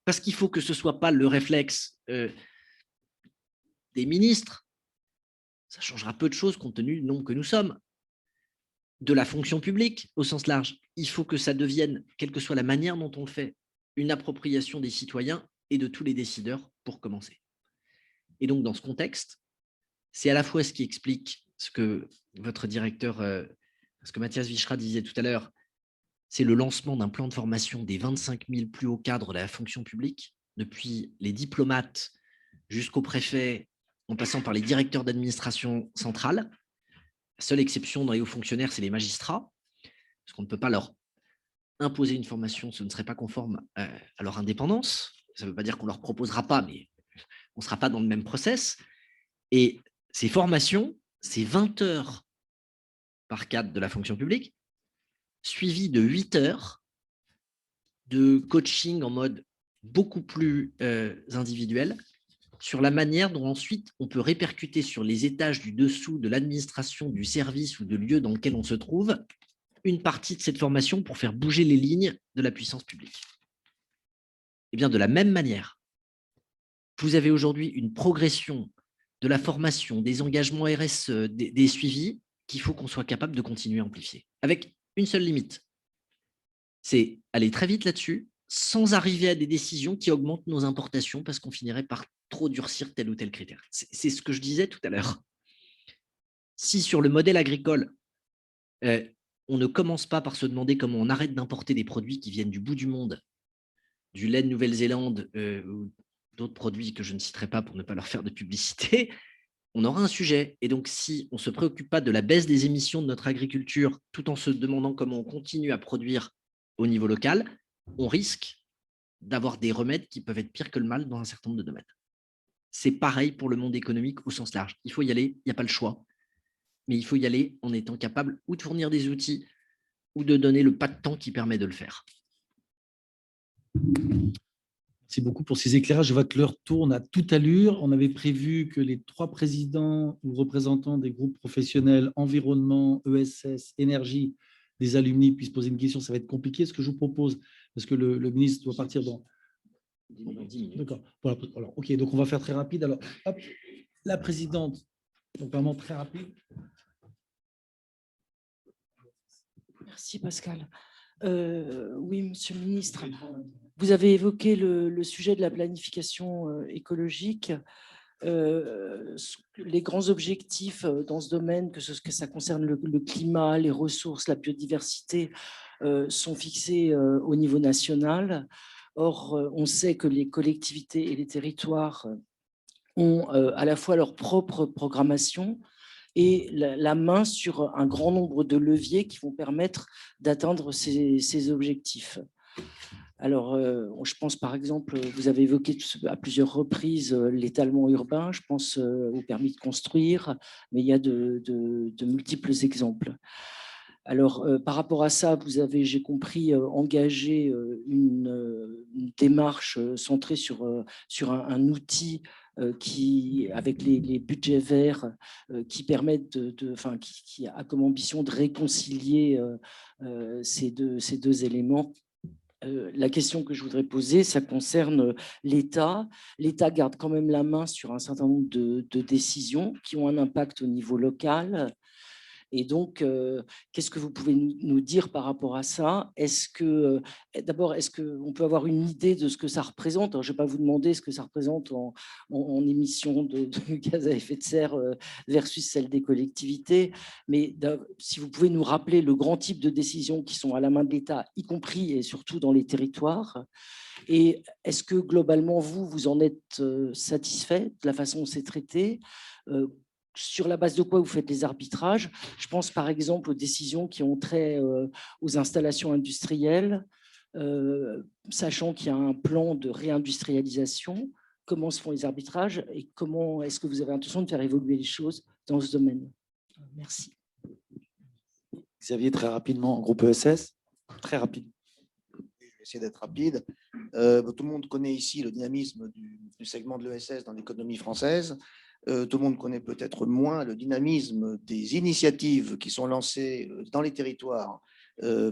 Speaker 5: Parce qu'il faut que ce ne soit pas le réflexe des ministres. Ça changera peu de choses compte tenu du nombre que nous sommes, de la fonction publique au sens large. Il faut que ça devienne, quelle que soit la manière dont on le fait, une appropriation des citoyens et de tous les décideurs pour commencer. Et donc, dans ce contexte, c'est à la fois ce qui explique ce que votre directeur, ce que Mathias Vichra disait tout à l'heure, c'est le lancement d'un plan de formation des 25 000 plus hauts cadres de la fonction publique, depuis les diplomates jusqu'aux préfets, en passant par les directeurs d'administration centrale. La seule exception dans les hauts fonctionnaires, c'est les magistrats, parce qu'on ne peut pas leur imposer une formation, ce ne serait pas conforme à leur indépendance. Ça ne veut pas dire qu'on ne leur proposera pas, mais on ne sera pas dans le même process. Et ces formations, c'est 20 heures par cadre de la fonction publique, suivies de 8 heures de coaching en mode beaucoup plus individuel, sur la manière dont ensuite on peut répercuter sur les étages du dessous de l'administration, du service ou de lieu dans lequel on se trouve, une partie de cette formation pour faire bouger les lignes de la puissance publique. Et bien de la même manière, vous avez aujourd'hui une progression de la formation, des engagements RSE, des suivis qu'il faut qu'on soit capable de continuer à amplifier, avec une seule limite, c'est aller très vite là-dessus, sans arriver à des décisions qui augmentent nos importations parce qu'on finirait par trop durcir tel ou tel critère. C'est ce que je disais tout à l'heure. Si sur le modèle agricole, on ne commence pas par se demander comment on arrête d'importer des produits qui viennent du bout du monde, du lait de Nouvelle-Zélande ou d'autres produits que je ne citerai pas pour ne pas leur faire de publicité, on aura un sujet. Et donc, si on ne se préoccupe pas de la baisse des émissions de notre agriculture tout en se demandant comment on continue à produire au niveau local, on risque d'avoir des remèdes qui peuvent être pires que le mal dans un certain nombre de domaines. C'est pareil pour le monde économique au sens large. Il faut y aller, il n'y a pas le choix. Mais il faut y aller en étant capable ou de fournir des outils ou de donner le pas de temps qui permet de le faire.
Speaker 4: Merci beaucoup pour ces éclairages. Je vois que l'heure tourne à toute allure. On avait prévu que les 3 présidents ou représentants des groupes professionnels environnement, ESS, énergie, des alumni puissent poser une question. Ça va être compliqué. Ce que je vous propose, parce que le ministre doit partir dans 10 minutes. D'accord. Voilà. Alors, OK, donc on va faire très rapide. Alors, hop, la présidente, donc vraiment très rapide.
Speaker 11: Merci Pascal. Oui, monsieur le ministre, vous avez évoqué le sujet de la planification écologique. Les grands objectifs dans ce domaine, que ça concerne le climat, les ressources, la biodiversité, sont fixés au niveau national. Or, on sait que les collectivités et les territoires ont à la fois leur propre programmation et la main sur un grand nombre de leviers qui vont permettre d'atteindre ces objectifs. Alors, je pense par exemple, vous avez évoqué à plusieurs reprises l'étalement urbain, je pense au permis de construire, mais il y a de multiples exemples. Alors, par rapport à ça, vous avez, j'ai compris, engagé une démarche centrée sur un outil qui, avec les budgets verts, qui permettent qui a comme ambition de réconcilier ces deux éléments. La question que je voudrais poser, ça concerne l'État. L'État garde quand même la main sur un certain nombre de décisions qui ont un impact au niveau local. Et donc, qu'est-ce que vous pouvez nous dire par rapport à ça? D'abord, est-ce qu'on peut avoir une idée de ce que ça représente? Alors, je ne vais pas vous demander ce que ça représente en émissions de gaz à effet de serre versus celle des collectivités, mais si vous pouvez nous rappeler le grand type de décisions qui sont à la main de l'État, y compris et surtout dans les territoires. Et est-ce que globalement, vous en êtes satisfait de la façon dont c'est traité? Sur la base de quoi vous faites les arbitrages? Je pense par exemple aux décisions qui ont trait aux installations industrielles, sachant qu'il y a un plan de réindustrialisation. Comment se font les arbitrages et comment est-ce que vous avez l'intention de faire évoluer les choses dans ce domaine? Merci.
Speaker 12: Xavier, très rapidement, en groupe ESS, très rapide.
Speaker 13: Je vais essayer d'être rapide. Tout le monde connaît ici le dynamisme du segment de l'ESS dans l'économie française. Tout le monde connaît peut-être moins le dynamisme des initiatives qui sont lancées dans les territoires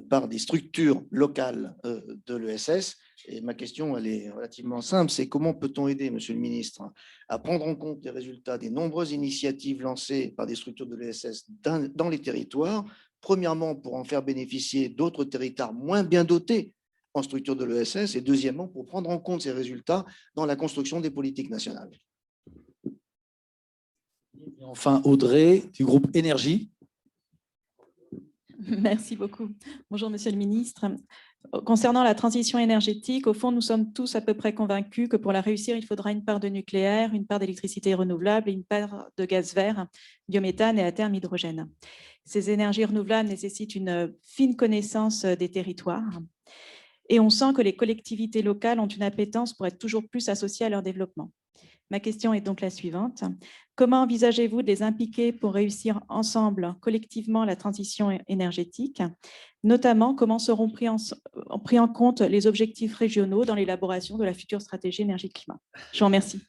Speaker 13: par des structures locales de l'ESS. Et ma question, elle est relativement simple, c'est comment peut-on aider, monsieur le ministre, à prendre en compte les résultats des nombreuses initiatives lancées par des structures de l'ESS dans les territoires, premièrement pour en faire bénéficier d'autres territoires moins bien dotés en structure de l'ESS, et deuxièmement pour prendre en compte ces résultats dans la construction des politiques nationales.
Speaker 12: Et enfin, Audrey, du groupe Énergie.
Speaker 14: Merci beaucoup. Bonjour, monsieur le ministre. Concernant la transition énergétique, au fond, nous sommes tous à peu près convaincus que pour la réussir, il faudra une part de nucléaire, une part d'électricité renouvelable et une part de gaz vert, biométhane et à terme hydrogène. Ces énergies renouvelables nécessitent une fine connaissance des territoires et on sent que les collectivités locales ont une appétence pour être toujours plus associées à leur développement. Ma question est donc la suivante. Comment envisagez-vous de les impliquer pour réussir ensemble, collectivement, la transition énergétique? Notamment, comment seront pris en compte les objectifs régionaux dans l'élaboration de la future stratégie énergie-climat? Je vous remercie.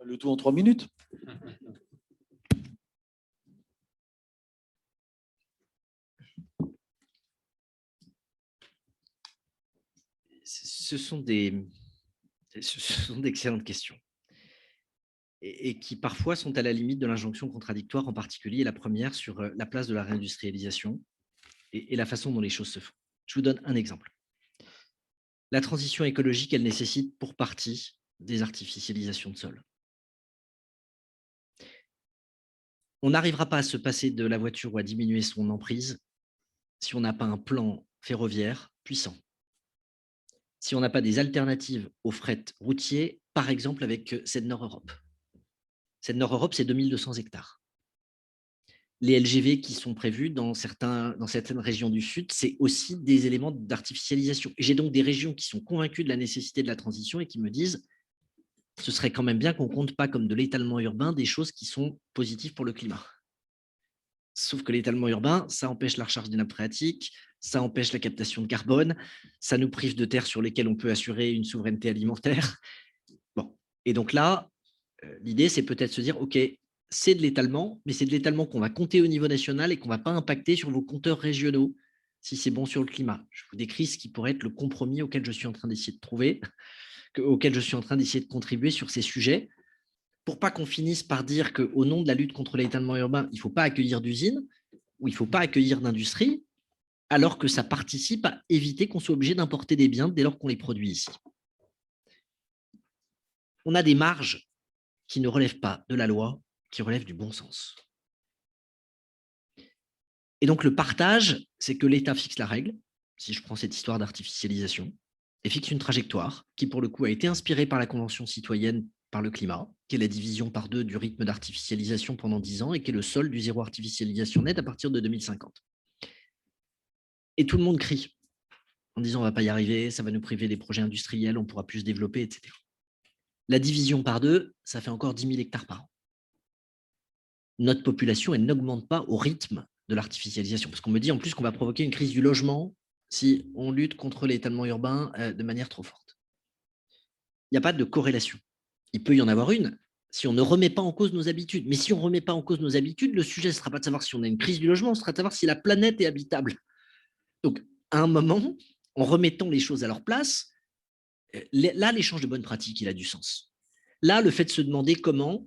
Speaker 12: Le tout en 3 minutes.
Speaker 5: Ce sont d'excellentes questions et qui parfois sont à la limite de l'injonction contradictoire, en particulier la première sur la place de la réindustrialisation et la façon dont les choses se font. Je vous donne un exemple. La transition écologique, elle nécessite pour partie des artificialisations de sol. On n'arrivera pas à se passer de la voiture ou à diminuer son emprise si on n'a pas un plan ferroviaire puissant. Si on n'a pas des alternatives au fret routier, par exemple avec Nord Europe. Nord Europe, c'est 2200 hectares. Les LGV qui sont prévus dans certaines régions du Sud, c'est aussi des éléments d'artificialisation. J'ai donc des régions qui sont convaincues de la nécessité de la transition et qui me disent ce serait quand même bien qu'on ne compte pas comme de l'étalement urbain des choses qui sont positives pour le climat. Sauf que l'étalement urbain, ça empêche la recharge des nappes phréatiques, ça empêche la captation de carbone, ça nous prive de terres sur lesquelles on peut assurer une souveraineté alimentaire. Bon. Et donc là, l'idée, c'est peut-être se dire, OK, c'est de l'étalement, mais c'est de l'étalement qu'on va compter au niveau national et qu'on ne va pas impacter sur vos compteurs régionaux si c'est bon sur le climat. Je vous décris ce qui pourrait être le compromis auquel je suis en train d'essayer de trouver, auquel je suis en train d'essayer de contribuer sur ces sujets, pour pas qu'on finisse par dire qu'au nom de la lutte contre l'étalement urbain, il ne faut pas accueillir d'usines ou il ne faut pas accueillir d'industrie, alors que ça participe à éviter qu'on soit obligé d'importer des biens dès lors qu'on les produit ici. On a des marges qui ne relèvent pas de la loi, qui relèvent du bon sens. Et donc, le partage, c'est que l'État fixe la règle, si je prends cette histoire d'artificialisation, et fixe une trajectoire qui, pour le coup, a été inspirée par la Convention citoyenne par le climat, qui est la division par 2 du rythme d'artificialisation pendant 10 ans et qui est le sol du zéro artificialisation net à partir de 2050. Et tout le monde crie en disant on ne va pas y arriver, ça va nous priver des projets industriels, on ne pourra plus se développer, etc. La division par 2, ça fait encore 10 000 hectares par an. Notre population, elle n'augmente pas au rythme de l'artificialisation. Parce qu'on me dit en plus qu'on va provoquer une crise du logement si on lutte contre l'étalement urbain de manière trop forte. Il n'y a pas de corrélation. Il peut y en avoir une si on ne remet pas en cause nos habitudes. Mais si on ne remet pas en cause nos habitudes, le sujet ne sera pas de savoir si on a une crise du logement, ce sera de savoir si la planète est habitable. Donc, à un moment, en remettant les choses à leur place, là, l'échange de bonnes pratiques, il a du sens. Là, le fait de se demander comment,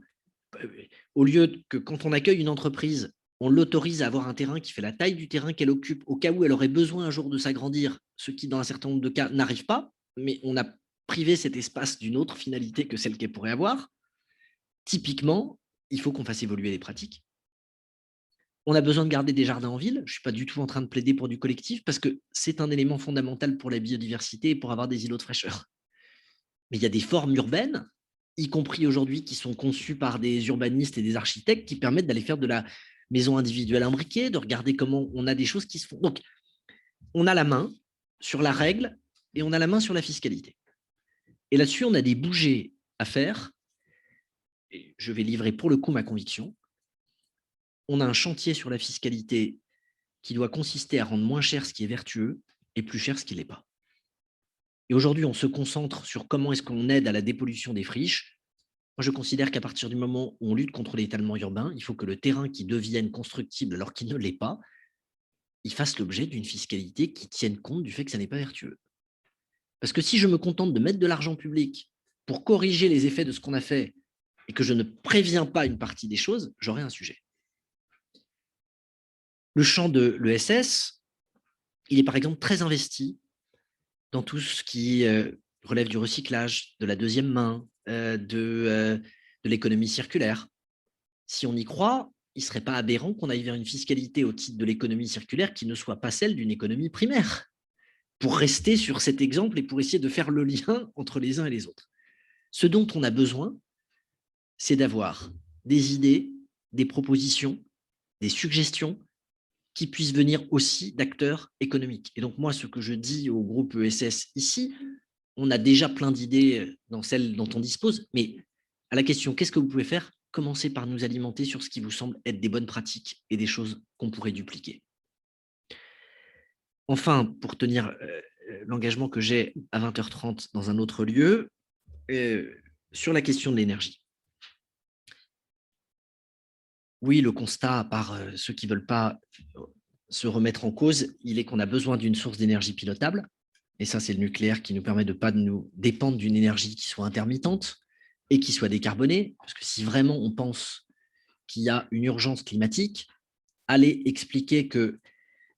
Speaker 5: au lieu que quand on accueille une entreprise, on l'autorise à avoir un terrain qui fait la taille du terrain qu'elle occupe au cas où elle aurait besoin un jour de s'agrandir, ce qui, dans un certain nombre de cas, n'arrive pas, mais on a privé cet espace d'une autre finalité que celle qu'elle pourrait avoir. Typiquement, il faut qu'on fasse évoluer les pratiques. On a besoin de garder des jardins en ville. Je ne suis pas du tout en train de plaider pour du collectif parce que c'est un élément fondamental pour la biodiversité et pour avoir des îlots de fraîcheur. Mais il y a des formes urbaines, y compris aujourd'hui, qui sont conçues par des urbanistes et des architectes qui permettent d'aller faire de la maison individuelle imbriquée, de regarder comment on a des choses qui se font. Donc, on a la main sur la règle et on a la main sur la fiscalité. Et là-dessus, on a des bougées à faire. Et je vais livrer pour le coup ma conviction. On a un chantier sur la fiscalité qui doit consister à rendre moins cher ce qui est vertueux et plus cher ce qui ne l'est pas. Et aujourd'hui, on se concentre sur comment est-ce qu'on aide à la dépollution des friches. Moi, je considère qu'à partir du moment où on lutte contre l'étalement urbain, il faut que le terrain qui devienne constructible alors qu'il ne l'est pas, il fasse l'objet d'une fiscalité qui tienne compte du fait que ça n'est pas vertueux. Parce que si je me contente de mettre de l'argent public pour corriger les effets de ce qu'on a fait et que je ne préviens pas une partie des choses, j'aurai un sujet. Le champ de l'ESS, il est par exemple très investi dans tout ce qui relève du recyclage, de la deuxième main, de l'économie circulaire. Si on y croit, il ne serait pas aberrant qu'on aille vers une fiscalité au titre de l'économie circulaire qui ne soit pas celle d'une économie primaire, pour rester sur cet exemple et pour essayer de faire le lien entre les uns et les autres. Ce dont on a besoin, c'est d'avoir des idées, des propositions, des suggestions qui puissent venir aussi d'acteurs économiques. Et donc moi, ce que je dis au groupe ESS ici, on a déjà plein d'idées dans celles dont on dispose, mais à la question « qu'est-ce que vous pouvez faire ?» commencez par nous alimenter sur ce qui vous semble être des bonnes pratiques et des choses qu'on pourrait dupliquer. Enfin, pour tenir l'engagement que j'ai à 20h30 dans un autre lieu, sur la question de l'énergie. Oui, le constat par ceux qui ne veulent pas se remettre en cause, il est qu'on a besoin d'une source d'énergie pilotable. Et ça, c'est le nucléaire qui nous permet de ne pas nous dépendre d'une énergie qui soit intermittente et qui soit décarbonée. Parce que si vraiment on pense qu'il y a une urgence climatique, aller expliquer qu'il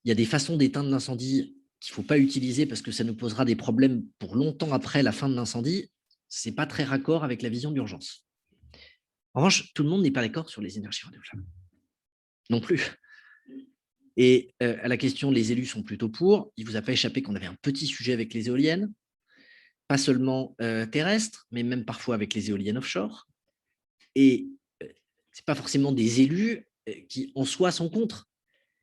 Speaker 5: y a des façons d'éteindre l'incendie qu'il ne faut pas utiliser parce que ça nous posera des problèmes pour longtemps après la fin de l'incendie, ce n'est pas très raccord avec la vision d'urgence. En revanche, tout le monde n'est pas d'accord sur les énergies renouvelables. Non plus. Et à la question, les élus sont plutôt pour. Il ne vous a pas échappé qu'on avait un petit sujet avec les éoliennes, pas seulement terrestres, mais même parfois avec les éoliennes offshore. Et ce n'est pas forcément des élus qui, en soi, sont contre.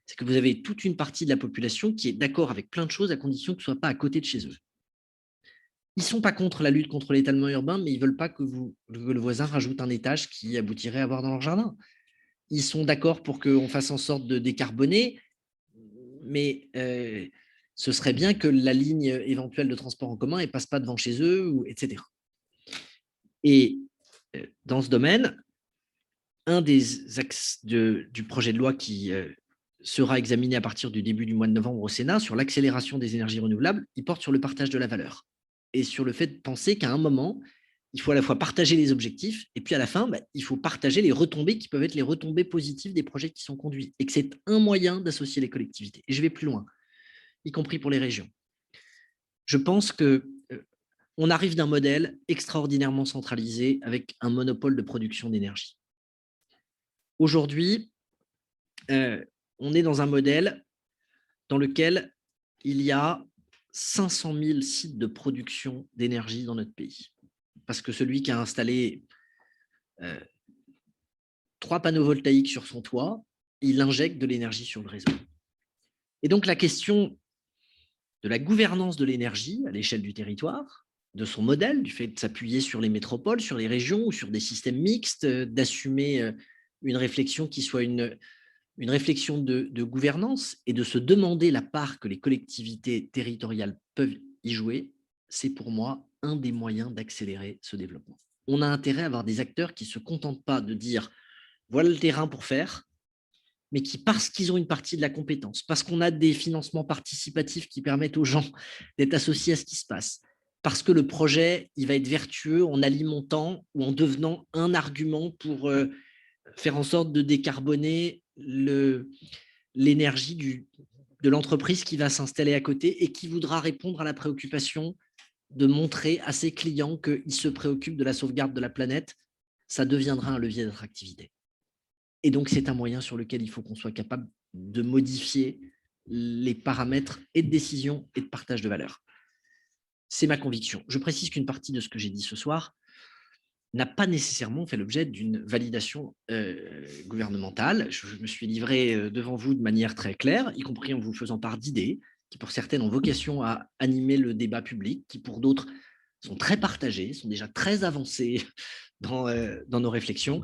Speaker 5: C'est que vous avez toute une partie de la population qui est d'accord avec plein de choses à condition que ce ne soit pas à côté de chez eux. Ils ne sont pas contre la lutte contre l'étalement urbain, mais ils ne veulent pas que le voisin rajoute un étage qui aboutirait à avoir dans leur jardin. Ils sont d'accord pour qu'on fasse en sorte de décarboner, mais ce serait bien que la ligne éventuelle de transport en commun ne passe pas devant chez eux, etc. Et dans ce domaine, un des axes du projet de loi qui sera examiné à partir du début du mois de novembre au Sénat sur l'accélération des énergies renouvelables, il porte sur le partage de la valeur et sur le fait de penser qu'à un moment, il faut à la fois partager les objectifs et puis à la fin, il faut partager les retombées qui peuvent être les retombées positives des projets qui sont conduits et que c'est un moyen d'associer les collectivités. Et je vais plus loin, y compris pour les régions. Je pense qu'on arrive d'un modèle extraordinairement centralisé avec un monopole de production d'énergie. Aujourd'hui, on est dans un modèle dans lequel il y a 500 000 sites de production d'énergie dans notre pays. Parce que celui qui a installé 3 panneaux voltaïques sur son toit, il injecte de l'énergie sur le réseau. Et donc la question de la gouvernance de l'énergie à l'échelle du territoire, de son modèle, du fait de s'appuyer sur les métropoles, sur les régions ou sur des systèmes mixtes, d'assumer une réflexion qui soit une réflexion de gouvernance et de se demander la part que les collectivités territoriales peuvent y jouer, c'est pour moi un des moyens d'accélérer ce développement. On a intérêt à avoir des acteurs qui ne se contentent pas de dire « voilà le terrain pour faire », mais qui, parce qu'ils ont une partie de la compétence, parce qu'on a des financements participatifs qui permettent aux gens d'être associés à ce qui se passe, parce que le projet il va être vertueux en alimentant ou en devenant un argument pour faire en sorte de décarboner l'énergie de l'entreprise qui va s'installer à côté et qui voudra répondre à la préoccupation de montrer à ses clients qu'ils se préoccupent de la sauvegarde de la planète, ça deviendra un levier d'attractivité. Et donc, c'est un moyen sur lequel il faut qu'on soit capable de modifier les paramètres et de décision et de partage de valeur. C'est ma conviction. Je précise qu'une partie de ce que j'ai dit ce soir n'a pas nécessairement fait l'objet d'une validation gouvernementale. Je me suis livré devant vous de manière très claire, y compris en vous faisant part d'idées qui, pour certaines, ont vocation à animer le débat public, qui, pour d'autres, sont très partagées, sont déjà très avancées dans nos réflexions.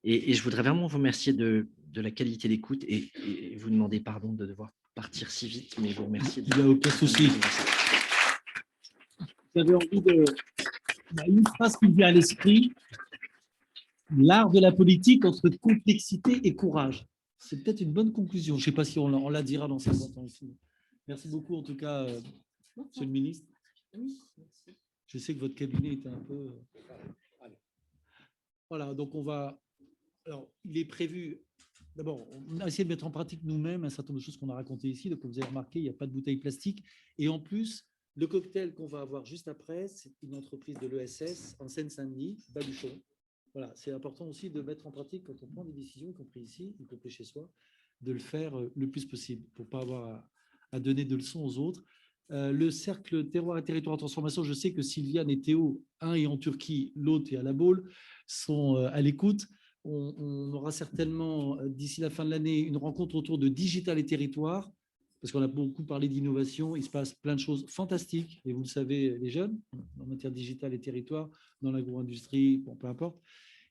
Speaker 5: Et je voudrais vraiment vous remercier de la qualité d'écoute et vous demander pardon de devoir partir si vite, mais vous remercier.
Speaker 4: Il n'y a aucun souci. Vous avez envie de... Il y a une phrase qui me vient à l'esprit, l'art de la politique entre complexité et courage. C'est peut-être une bonne conclusion. Je ne sais pas si on la dira dans 50 ans ici. Merci beaucoup en tout cas, Monsieur le ministre. Je sais que votre cabinet était un peu... Voilà, donc on va... Alors, il est prévu... D'abord, on a essayé de mettre en pratique nous-mêmes un certain nombre de choses qu'on a racontées ici. Donc, comme vous avez remarqué, il n'y a pas de bouteille plastique. Et en plus, le cocktail qu'on va avoir juste après, c'est une entreprise de l'ESS en Seine-Saint-Denis, Baluchon. Voilà, c'est important aussi de mettre en pratique quand on prend des décisions, y compris ici, y compris chez soi, de le faire le plus possible pour ne pas avoir à donner de leçons aux autres. Le cercle terroir et territoire en transformation, je sais que Sylviane et Théo, un est en Turquie, l'autre est à La Baule, sont à l'écoute. On aura certainement, d'ici la fin de l'année, une rencontre autour de digital et territoire, parce qu'on a beaucoup parlé d'innovation. Il se passe plein de choses fantastiques, et vous le savez, les jeunes, en matière digitale et territoire, dans l'agro-industrie, bon, peu importe.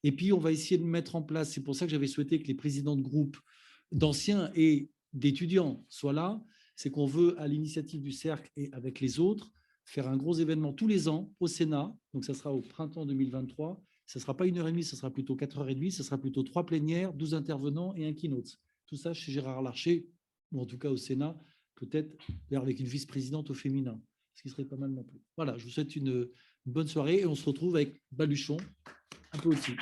Speaker 4: Et puis, on va essayer de mettre en place, c'est pour ça que j'avais souhaité que les présidents de groupes d'anciens et d'étudiants soient là, c'est qu'on veut, à l'initiative du Cercle et avec les autres, faire un gros événement tous les ans au Sénat, donc ça sera au printemps 2023. Ce ne sera pas 1h30, ce sera plutôt 4h30, ce sera plutôt 3 plénières, 12 intervenants et un keynote. Tout ça chez Gérard Larcher, ou en tout cas au Sénat, peut-être avec une vice-présidente au féminin, ce qui serait pas mal non plus. Voilà, je vous souhaite une bonne soirée et on se retrouve avec Baluchon un peu au-dessus.